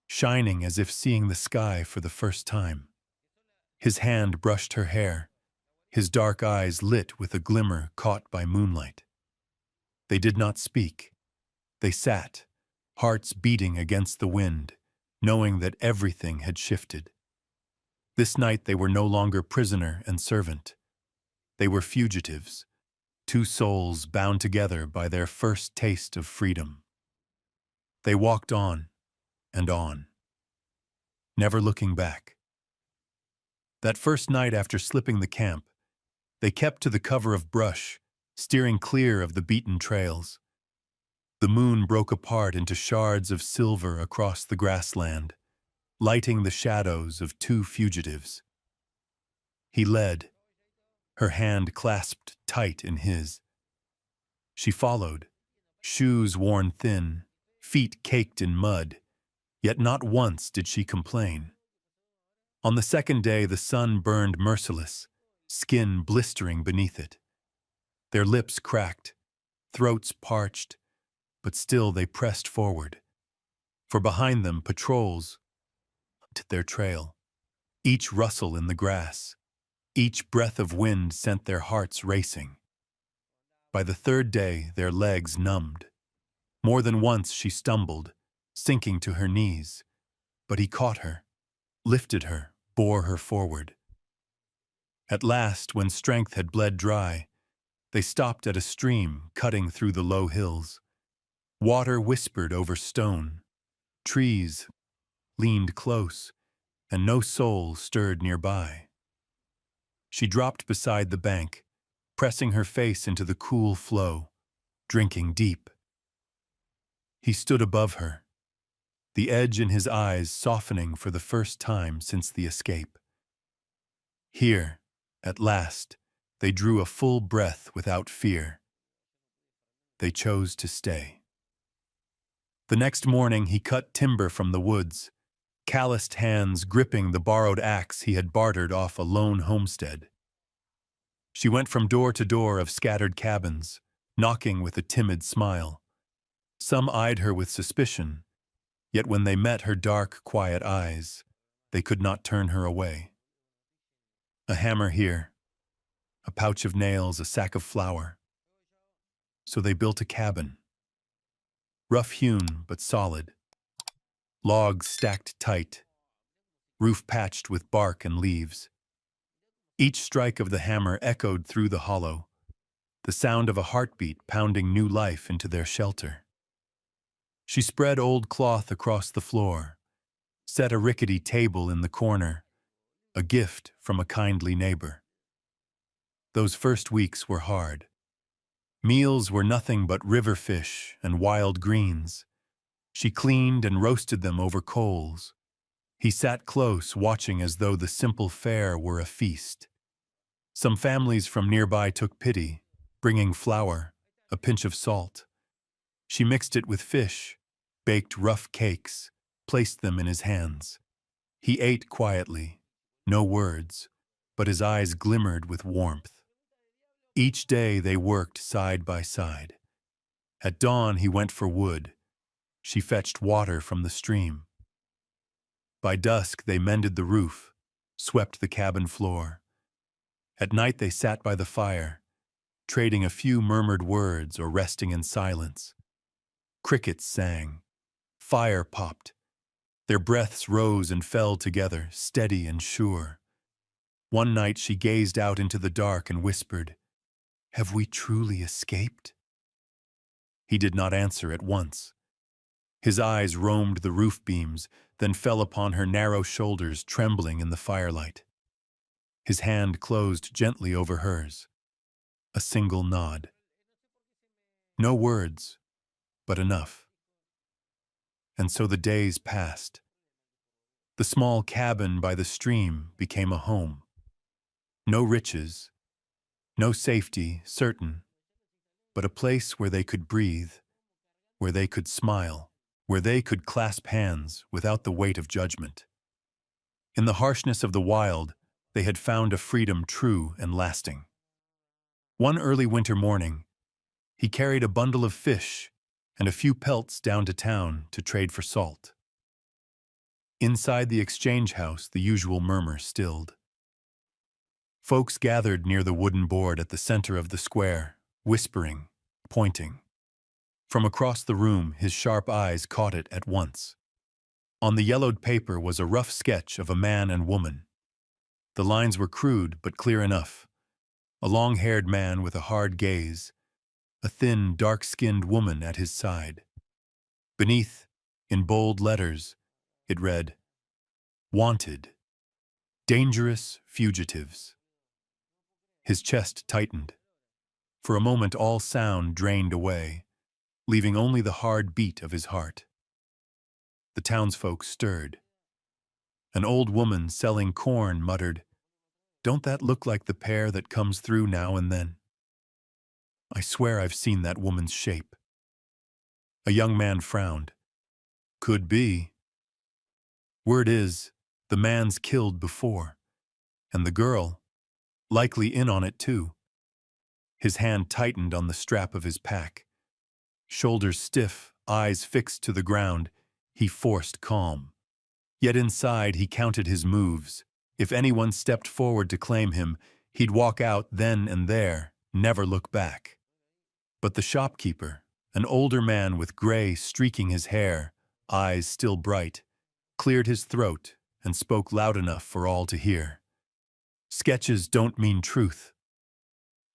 shining as if seeing the sky for the first time. His hand brushed her hair, his dark eyes lit with a glimmer caught by moonlight. They did not speak. They sat, hearts beating against the wind, knowing that everything had shifted. This night they were no longer prisoner and servant. They were fugitives, two souls bound together by their first taste of freedom. They walked on and on, never looking back. That first night after slipping the camp, they kept to the cover of brush, steering clear of the beaten trails. The moon broke apart into shards of silver across the grassland, lighting the shadows of two fugitives. He led, her hand clasped tight in his. She followed, shoes worn thin, feet caked in mud, yet not once did she complain. On the second day the sun burned merciless, skin blistering beneath it. Their lips cracked, throats parched, but still they pressed forward. For behind them patrols to their trail, each rustle in the grass, each breath of wind sent their hearts racing. By the third day their legs numbed. More than once she stumbled, sinking to her knees, but he caught her, lifted her, bore her forward. At last, when strength had bled dry, they stopped at a stream cutting through the low hills. Water whispered over stone, trees leaned close, and no soul stirred nearby. She dropped beside the bank, pressing her face into the cool flow, drinking deep. He stood above her, the edge in his eyes softening for the first time since the escape. Here, at last, they drew a full breath without fear. They chose to stay. The next morning he cut timber from the woods, calloused hands gripping the borrowed axe he had bartered off a lone homestead. She went from door to door of scattered cabins, knocking with a timid smile. Some eyed her with suspicion, yet when they met her dark, quiet eyes, they could not turn her away. A hammer here, a pouch of nails, a sack of flour. So they built a cabin. Rough-hewn but solid. Logs stacked tight, roof patched with bark and leaves. Each strike of the hammer echoed through the hollow, the sound of a heartbeat pounding new life into their shelter. She spread old cloth across the floor, set a rickety table in the corner, a gift from a kindly neighbor. Those first weeks were hard. Meals were nothing but river fish and wild greens. She cleaned and roasted them over coals. He sat close, watching as though the simple fare were a feast. Some families from nearby took pity, bringing flour, a pinch of salt. She mixed it with fish, baked rough cakes, placed them in his hands. He ate quietly, no words, but his eyes glimmered with warmth. Each day they worked side by side. At dawn he went for wood. She fetched water from the stream. By dusk they mended the roof, swept the cabin floor. At night they sat by the fire, trading a few murmured words or resting in silence. Crickets sang. Fire popped. Their breaths rose and fell together, steady and sure. One night she gazed out into the dark and whispered, "Have we truly escaped?" He did not answer at once. His eyes roamed the roof beams, then fell upon her narrow shoulders trembling in the firelight. His hand closed gently over hers. A single nod. No words, but enough. And so the days passed. The small cabin by the stream became a home. No riches, no safety, certain, but a place where they could breathe, where they could smile, where they could clasp hands without the weight of judgment. In the harshness of the wild, they had found a freedom true and lasting. One early winter morning, he carried a bundle of fish and a few pelts down to town to trade for salt. Inside the exchange house, the usual murmur stilled. Folks gathered near the wooden board at the center of the square, whispering, pointing. From across the room, his sharp eyes caught it at once. On the yellowed paper was a rough sketch of a man and woman. The lines were crude but clear enough. A long-haired man with a hard gaze, a thin, dark-skinned woman at his side. Beneath, in bold letters, it read, "Wanted. Dangerous fugitives." His chest tightened. For a moment all sound drained away, leaving only the hard beat of his heart. The townsfolk stirred. An old woman selling corn muttered, "Don't that look like the pair that comes through now and then? I swear I've seen that woman's shape." A young man frowned. "Could be. Word is, the man's killed before, and the girl, likely in on it too." His hand tightened on the strap of his pack. Shoulders stiff, eyes fixed to the ground, he forced calm. Yet inside he counted his moves. If anyone stepped forward to claim him, he'd walk out then and there, never look back. But the shopkeeper, an older man with gray streaking his hair, eyes still bright, cleared his throat and spoke loud enough for all to hear. "Sketches don't mean truth.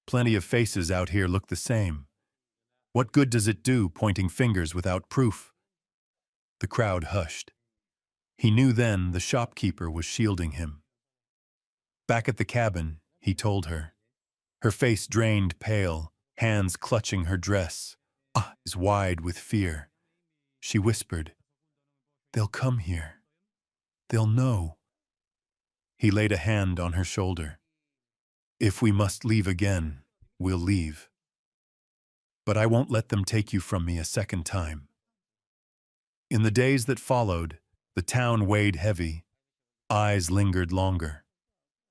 Plenty of faces out here look the same. What good does it do pointing fingers without proof?" The crowd hushed. He knew then the shopkeeper was shielding him. Back at the cabin, he told her. Her face drained pale, hands clutching her dress, eyes wide with fear. She whispered, "They'll come here. They'll know." He laid a hand on her shoulder. "If we must leave again, we'll leave. But I won't let them take you from me a second time." In the days that followed, the town weighed heavy. Eyes lingered longer.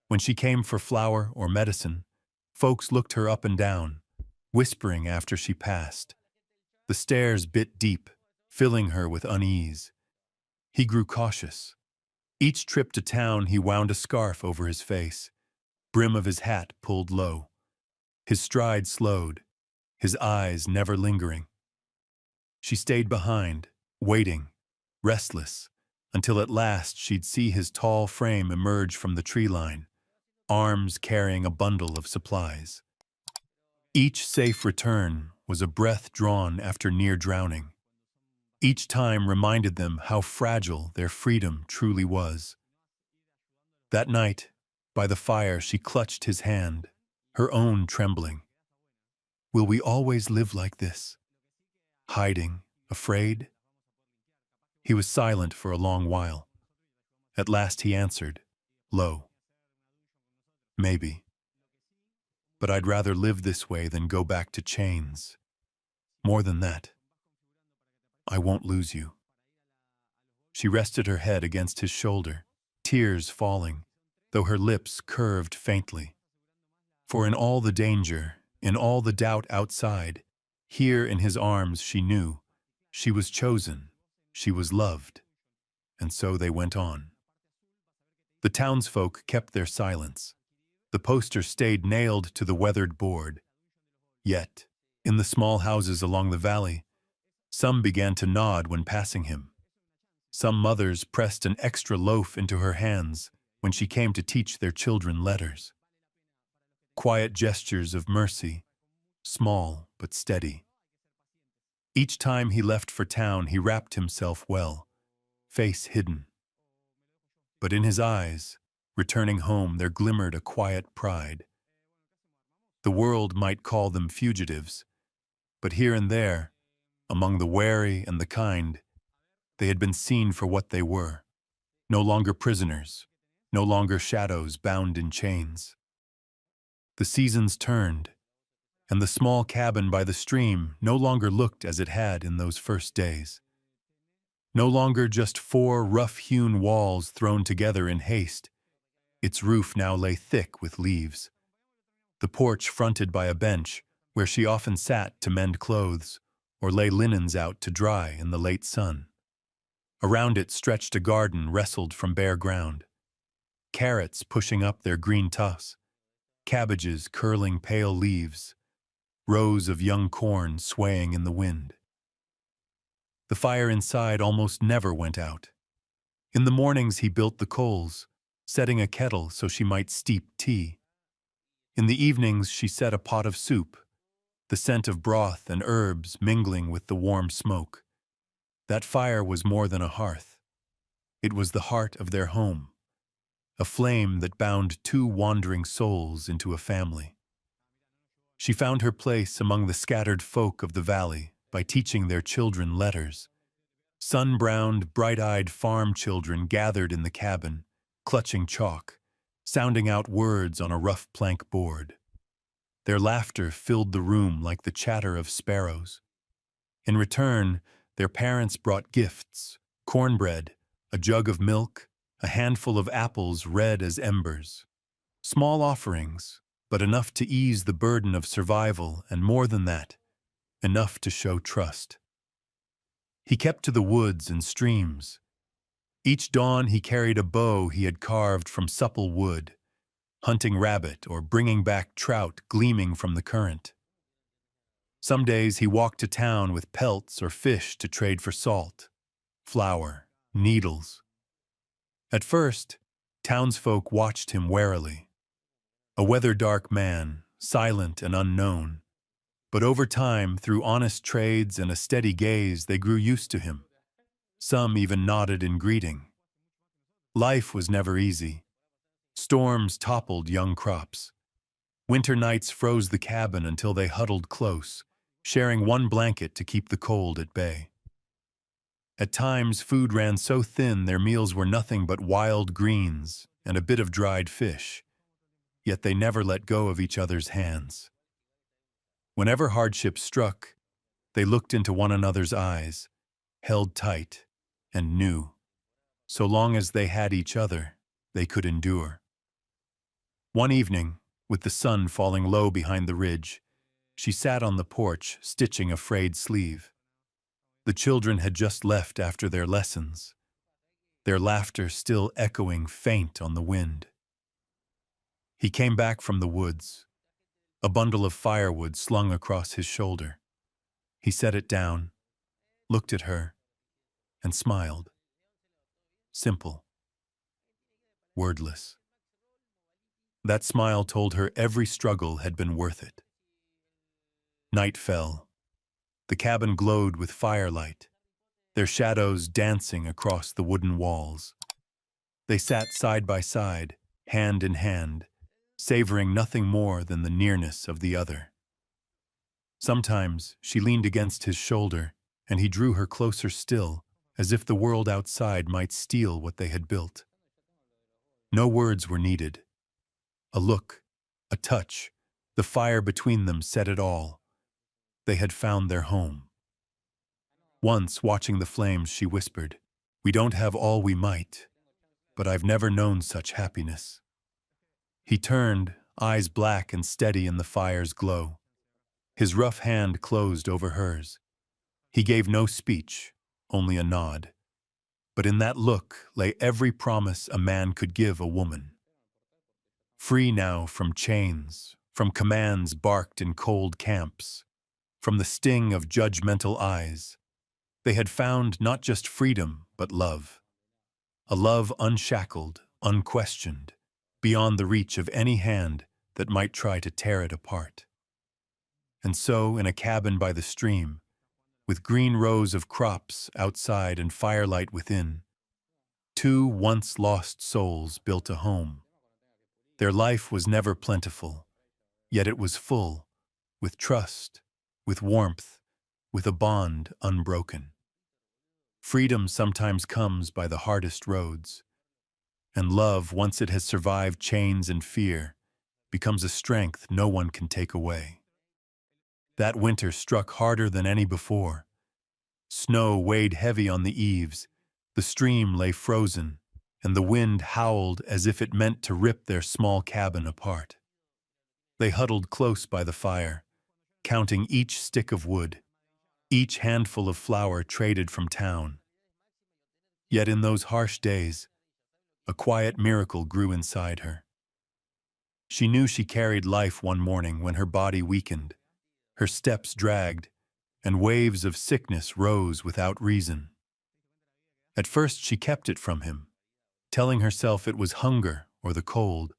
When she came for flour or medicine, folks looked her up and down, whispering after she passed. The stares bit deep, filling her with unease. He grew cautious. Each trip to town he wound a scarf over his face, brim of his hat pulled low. His stride slowed, his eyes never lingering. She stayed behind, waiting, restless, until at last she'd see his tall frame emerge from the tree line, arms carrying a bundle of supplies. Each safe return was a breath drawn after near drowning. Each time reminded them how fragile their freedom truly was. That night, by the fire, she clutched his hand, her own trembling. Will we always live like this? Hiding, afraid? He was silent for a long while. At last he answered, low, maybe. But I'd rather live this way than go back to chains. More than that, I won't lose you. She rested her head against his shoulder, tears falling, though her lips curved faintly. For in all the danger, in all the doubt outside, here in his arms she knew, she was chosen, she was loved. And so they went on. The townsfolk kept their silence. The poster stayed nailed to the weathered board. Yet, in the small houses along the valley, some began to nod when passing him. Some mothers pressed an extra loaf into her hands when she came to teach their children letters. Quiet gestures of mercy, small but steady. Each time he left for town, he wrapped himself well, face hidden. But in his eyes, returning home, there glimmered a quiet pride. The world might call them fugitives, but here and there, among the wary and the kind, they had been seen for what they were, no longer prisoners, no longer shadows bound in chains. The seasons turned, and the small cabin by the stream no longer looked as it had in those first days. No longer just four rough-hewn walls thrown together in haste. Its roof now lay thick with leaves. The porch fronted by a bench where she often sat to mend clothes or lay linens out to dry in the late sun. Around it stretched a garden wrestled from bare ground. Carrots pushing up their green tufts, cabbages curling pale leaves, rows of young corn swaying in the wind. The fire inside almost never went out. In the mornings he built the coals, setting a kettle so she might steep tea. In the evenings she set a pot of soup, the scent of broth and herbs mingling with the warm smoke. That fire was more than a hearth. It was the heart of their home, a flame that bound two wandering souls into a family. She found her place among the scattered folk of the valley by teaching their children letters. Sun-browned, bright-eyed farm children gathered in the cabin, clutching chalk, sounding out words on a rough plank board. Their laughter filled the room like the chatter of sparrows. In return, their parents brought gifts, cornbread, a jug of milk, a handful of apples red as embers. Small offerings, but enough to ease the burden of survival, and more than that, enough to show trust. He kept to the woods and streams. Each dawn he carried a bow he had carved from supple wood, hunting rabbit or bringing back trout gleaming from the current. Some days he walked to town with pelts or fish to trade for salt, flour, needles. At first, townsfolk watched him warily. A weather-dark man, silent and unknown. But over time, through honest trades and a steady gaze, they grew used to him. Some even nodded in greeting. Life was never easy. Storms toppled young crops. Winter nights froze the cabin until they huddled close, sharing one blanket to keep the cold at bay. At times, food ran so thin their meals were nothing but wild greens and a bit of dried fish. Yet they never let go of each other's hands. Whenever hardship struck, they looked into one another's eyes, held tight, and knew, so long as they had each other, they could endure. One evening, with the sun falling low behind the ridge, she sat on the porch, stitching a frayed sleeve. The children had just left after their lessons, their laughter still echoing faint on the wind. He came back from the woods, a bundle of firewood slung across his shoulder. He set it down, looked at her, and smiled. Simple, wordless. That smile told her every struggle had been worth it. Night fell. The cabin glowed with firelight, their shadows dancing across the wooden walls. They sat side by side, hand in hand, savoring nothing more than the nearness of the other. Sometimes she leaned against his shoulder, and he drew her closer still, as if the world outside might steal what they had built. No words were needed. A look, a touch, the fire between them said it all. They had found their home. Once, watching the flames, she whispered, "We don't have all we might, but I've never known such happiness." He turned, eyes black and steady in the fire's glow. His rough hand closed over hers. He gave no speech, only a nod. But in that look lay every promise a man could give a woman. Free now from chains, from commands barked in cold camps, from the sting of judgmental eyes, they had found not just freedom, but love. A love unshackled, unquestioned, beyond the reach of any hand that might try to tear it apart. And so, in a cabin by the stream, with green rows of crops outside and firelight within, two once lost souls built a home. Their life was never plentiful, yet it was full, with trust, with warmth, with a bond unbroken. Freedom sometimes comes by the hardest roads, and love, once it has survived chains and fear, becomes a strength no one can take away. That winter struck harder than any before. Snow weighed heavy on the eaves, the stream lay frozen, and the wind howled as if it meant to rip their small cabin apart. They huddled close by the fire, counting each stick of wood, each handful of flour traded from town. Yet in those harsh days, a quiet miracle grew inside her. She knew she carried life one morning when her body weakened, her steps dragged, and waves of sickness rose without reason. At first she kept it from him, telling herself it was hunger or the cold.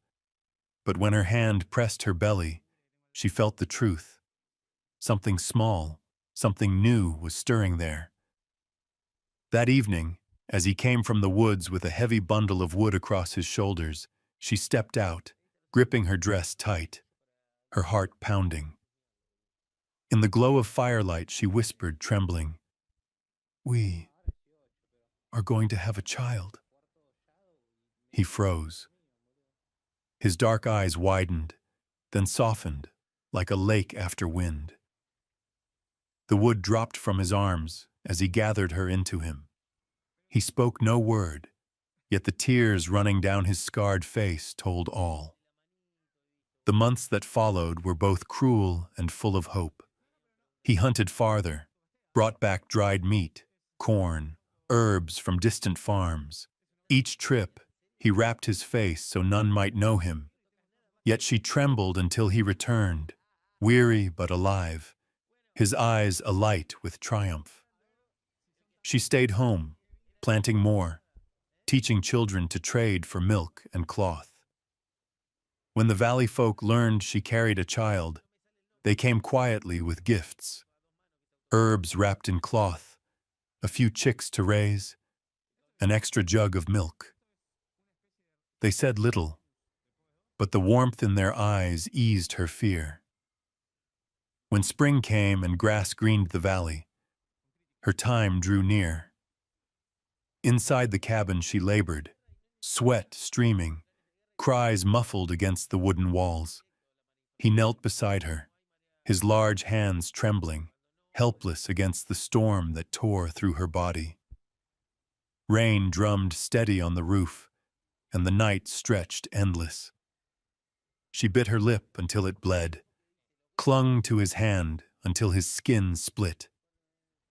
But when her hand pressed her belly, she felt the truth. Something small, something new was stirring there. That evening, as he came from the woods with a heavy bundle of wood across his shoulders, she stepped out, gripping her dress tight, her heart pounding. In the glow of firelight, she whispered, trembling, "We are going to have a child." He froze. His dark eyes widened, then softened, like a lake after wind. The wood dropped from his arms as he gathered her into him. He spoke no word, yet the tears running down his scarred face told all. The months that followed were both cruel and full of hope. He hunted farther, brought back dried meat, corn, herbs from distant farms. Each trip, he wrapped his face so none might know him. Yet she trembled until he returned, weary but alive, his eyes alight with triumph. She stayed home, planting more, teaching children to trade for milk and cloth. When the valley folk learned she carried a child, they came quietly with gifts. Herbs wrapped in cloth, a few chicks to raise, an extra jug of milk. They said little, but the warmth in their eyes eased her fear. When spring came and grass greened the valley, her time drew near. Inside the cabin she labored, sweat streaming, cries muffled against the wooden walls. He knelt beside her, his large hands trembling, helpless against the storm that tore through her body. Rain drummed steady on the roof, and the night stretched endless. She bit her lip until it bled, clung to his hand until his skin split.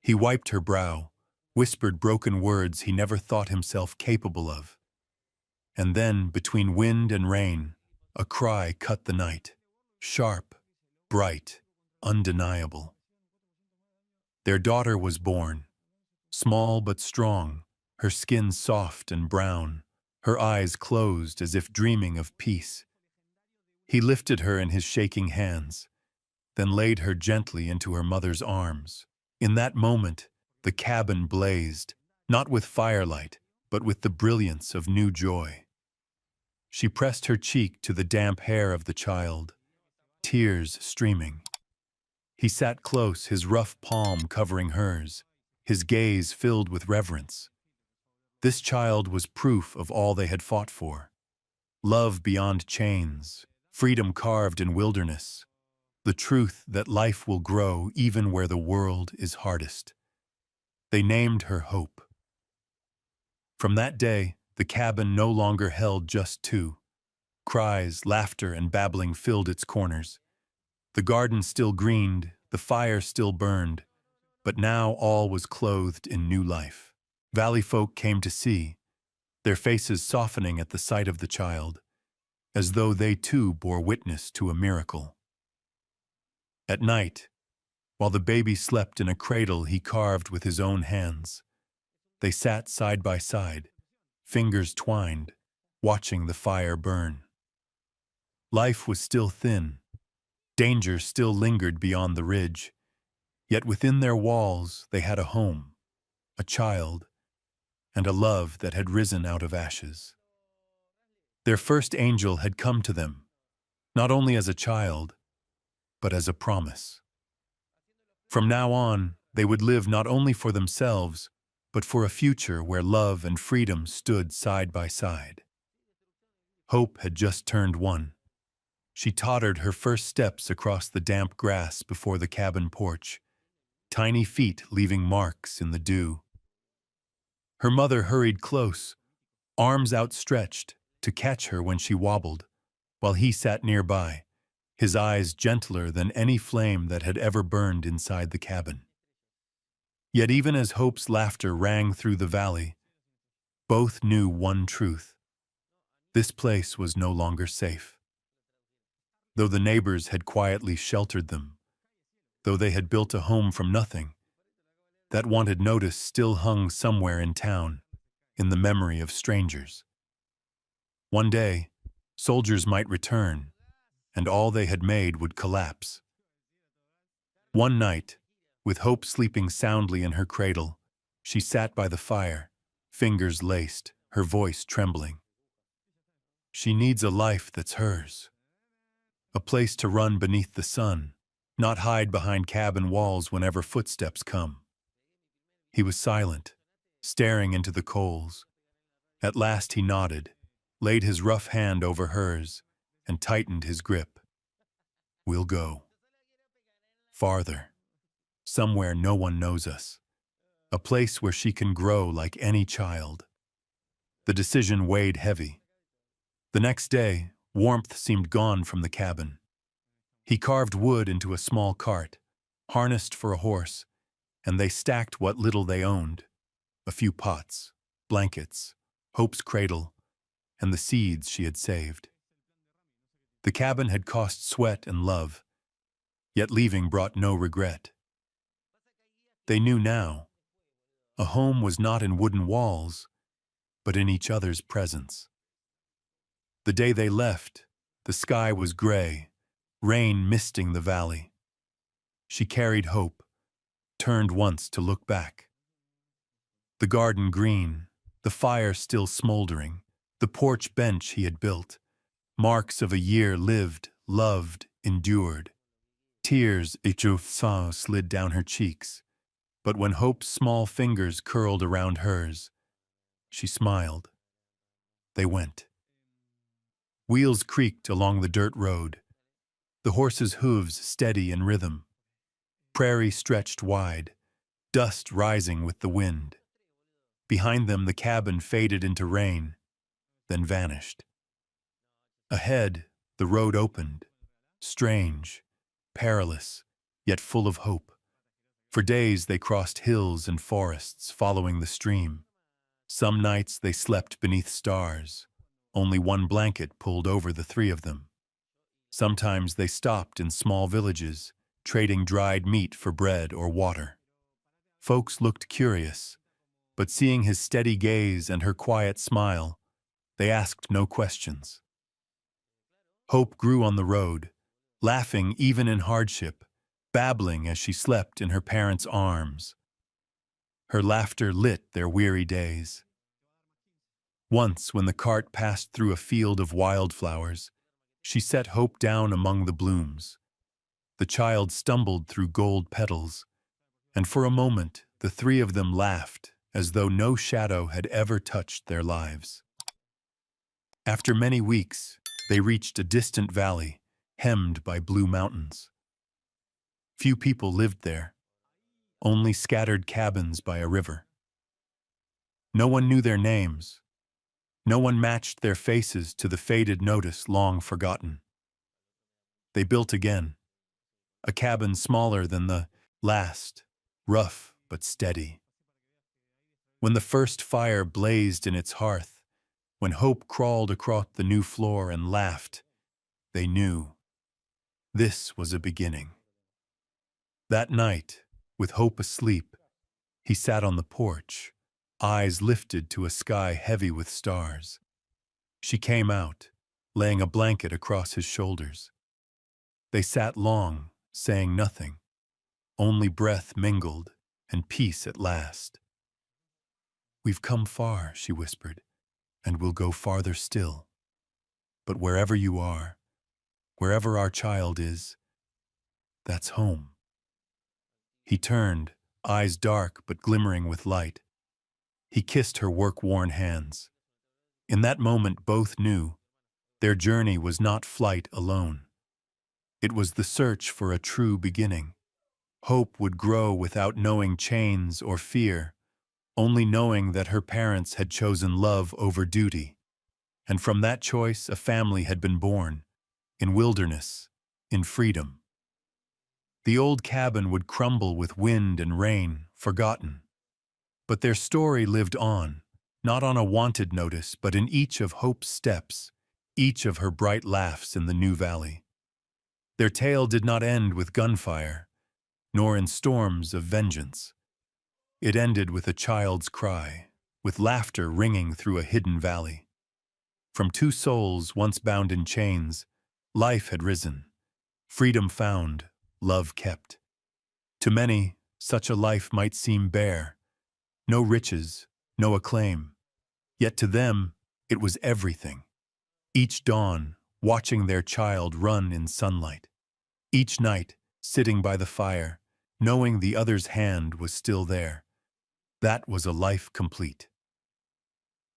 He wiped her brow, whispered broken words he never thought himself capable of. And then, between wind and rain, a cry cut the night, sharp, bright, undeniable. Their daughter was born, small but strong, her skin soft and brown, her eyes closed as if dreaming of peace. He lifted her in his shaking hands, then laid her gently into her mother's arms. In that moment, the cabin blazed, not with firelight, but with the brilliance of new joy. She pressed her cheek to the damp hair of the child, tears streaming. He sat close, his rough palm covering hers, his gaze filled with reverence. This child was proof of all they had fought for. Love beyond chains, freedom carved in wilderness, the truth that life will grow even where the world is hardest. They named her Hope. From that day, the cabin no longer held just two. Cries, laughter, and babbling filled its corners. The garden still greened, the fire still burned, but now all was clothed in new life. Valley folk came to see, their faces softening at the sight of the child, as though they too bore witness to a miracle. At night, while the baby slept in a cradle he carved with his own hands, they sat side by side, fingers twined, watching the fire burn. Life was still thin. Danger still lingered beyond the ridge, yet within their walls they had a home, a child, and a love that had risen out of ashes. Their first angel had come to them, not only as a child, but as a promise. From now on, they would live not only for themselves, but for a future where love and freedom stood side by side. Hope had just turned 1. She tottered her first steps across the damp grass before the cabin porch, tiny feet leaving marks in the dew. Her mother hurried close, arms outstretched, to catch her when she wobbled, while he sat nearby, his eyes gentler than any flame that had ever burned inside the cabin. Yet even as Hope's laughter rang through the valley, both knew one truth. This place was no longer safe. Though the neighbors had quietly sheltered them, though they had built a home from nothing, that wanted notice still hung somewhere in town, in the memory of strangers. One day, soldiers might return, and all they had made would collapse. One night, with Hope sleeping soundly in her cradle, she sat by the fire, fingers laced, her voice trembling. She needs a life that's hers. A place to run beneath the sun, not hide behind cabin walls whenever footsteps come. He was silent, staring into the coals. At last he nodded, laid his rough hand over hers, and tightened his grip. We'll go. Farther. Somewhere no one knows us. A place where she can grow like any child. The decision weighed heavy. The next day, warmth seemed gone from the cabin. He carved wood into a small cart, harnessed for a horse, and they stacked what little they owned, a few pots, blankets, Hope's cradle, and the seeds she had saved. The cabin had cost sweat and love, yet leaving brought no regret. They knew now, a home was not in wooden walls, but in each other's presence. The day they left, the sky was gray, rain misting the valley. She carried Hope, turned once to look back. The garden green, the fire still smoldering, the porch bench he had built, marks of a year lived, loved, endured. Tears échauffées slid down her cheeks, but when Hope's small fingers curled around hers, she smiled. They went. Wheels creaked along the dirt road, the horses' hooves steady in rhythm. Prairie stretched wide, dust rising with the wind. Behind them the cabin faded into rain, then vanished. Ahead, the road opened, strange, perilous, yet full of hope. For days they crossed hills and forests, following the stream. Some nights they slept beneath stars, only one blanket pulled over the three of them. Sometimes they stopped in small villages, trading dried meat for bread or water. Folks looked curious, but seeing his steady gaze and her quiet smile, they asked no questions. Hope grew on the road, laughing even in hardship, babbling as she slept in her parents' arms. Her laughter lit their weary days. Once, when the cart passed through a field of wildflowers, she set Hope down among the blooms. The child stumbled through gold petals, and for a moment the three of them laughed as though no shadow had ever touched their lives. After many weeks, they reached a distant valley, hemmed by blue mountains. Few people lived there, only scattered cabins by a river. No one knew their names. No one matched their faces to the faded notice long forgotten. They built again, a cabin smaller than the last, rough but steady. When the first fire blazed in its hearth, when hope crawled across the new floor and laughed, they knew this was a beginning. That night, with hope asleep, he sat on the porch, eyes lifted to a sky heavy with stars. She came out, laying a blanket across his shoulders. They sat long, saying nothing. Only breath mingled, and peace at last. "We've come far," she whispered, "and we'll go farther still. But wherever you are, wherever our child is, that's home." He turned, eyes dark but glimmering with light. He kissed her work-worn hands. In that moment both knew their journey was not flight alone. It was the search for a true beginning. Hope would grow without knowing chains or fear, only knowing that her parents had chosen love over duty. And from that choice a family had been born, in wilderness, in freedom. The old cabin would crumble with wind and rain, forgotten. But their story lived on, not on a wanted notice, but in each of Hope's steps, each of her bright laughs in the new valley. Their tale did not end with gunfire, nor in storms of vengeance. It ended with a child's cry, with laughter ringing through a hidden valley. From two souls once bound in chains, life had risen, freedom found, love kept. To many, such a life might seem bare, no riches, no acclaim. Yet to them, it was everything. Each dawn, watching their child run in sunlight. Each night, sitting by the fire, knowing the other's hand was still there. That was a life complete.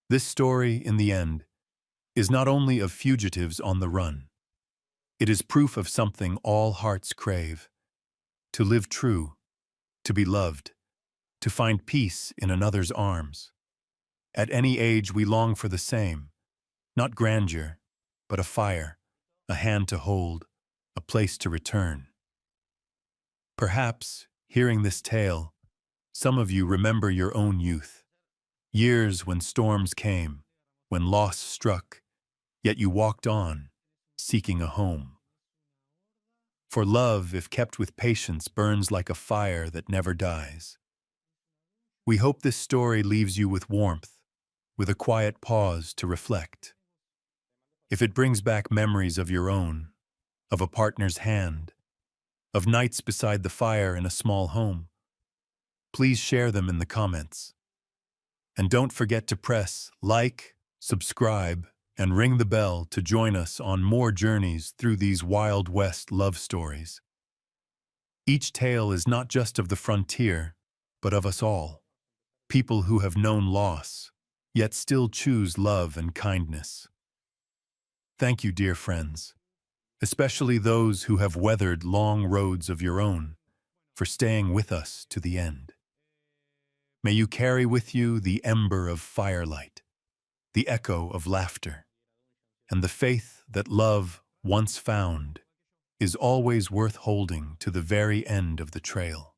This story, in the end, is not only of fugitives on the run. It is proof of something all hearts crave: to live true, to be loved, to find peace in another's arms. At any age we long for the same, not grandeur, but a fire, a hand to hold, a place to return. Perhaps, hearing this tale, some of you remember your own youth, years when storms came, when loss struck, yet you walked on, seeking a home. For love, if kept with patience, burns like a fire that never dies. We hope this story leaves you with warmth, with a quiet pause to reflect. If it brings back memories of your own, of a partner's hand, of nights beside the fire in a small home, please share them in the comments. And don't forget to press like, subscribe, and ring the bell to join us on more journeys through these Wild West love stories. Each tale is not just of the frontier, but of us all, people who have known loss, yet still choose love and kindness. Thank you, dear friends, especially those who have weathered long roads of your own, for staying with us to the end. May you carry with you the ember of firelight, the echo of laughter, and the faith that love, once found, is always worth holding to the very end of the trail.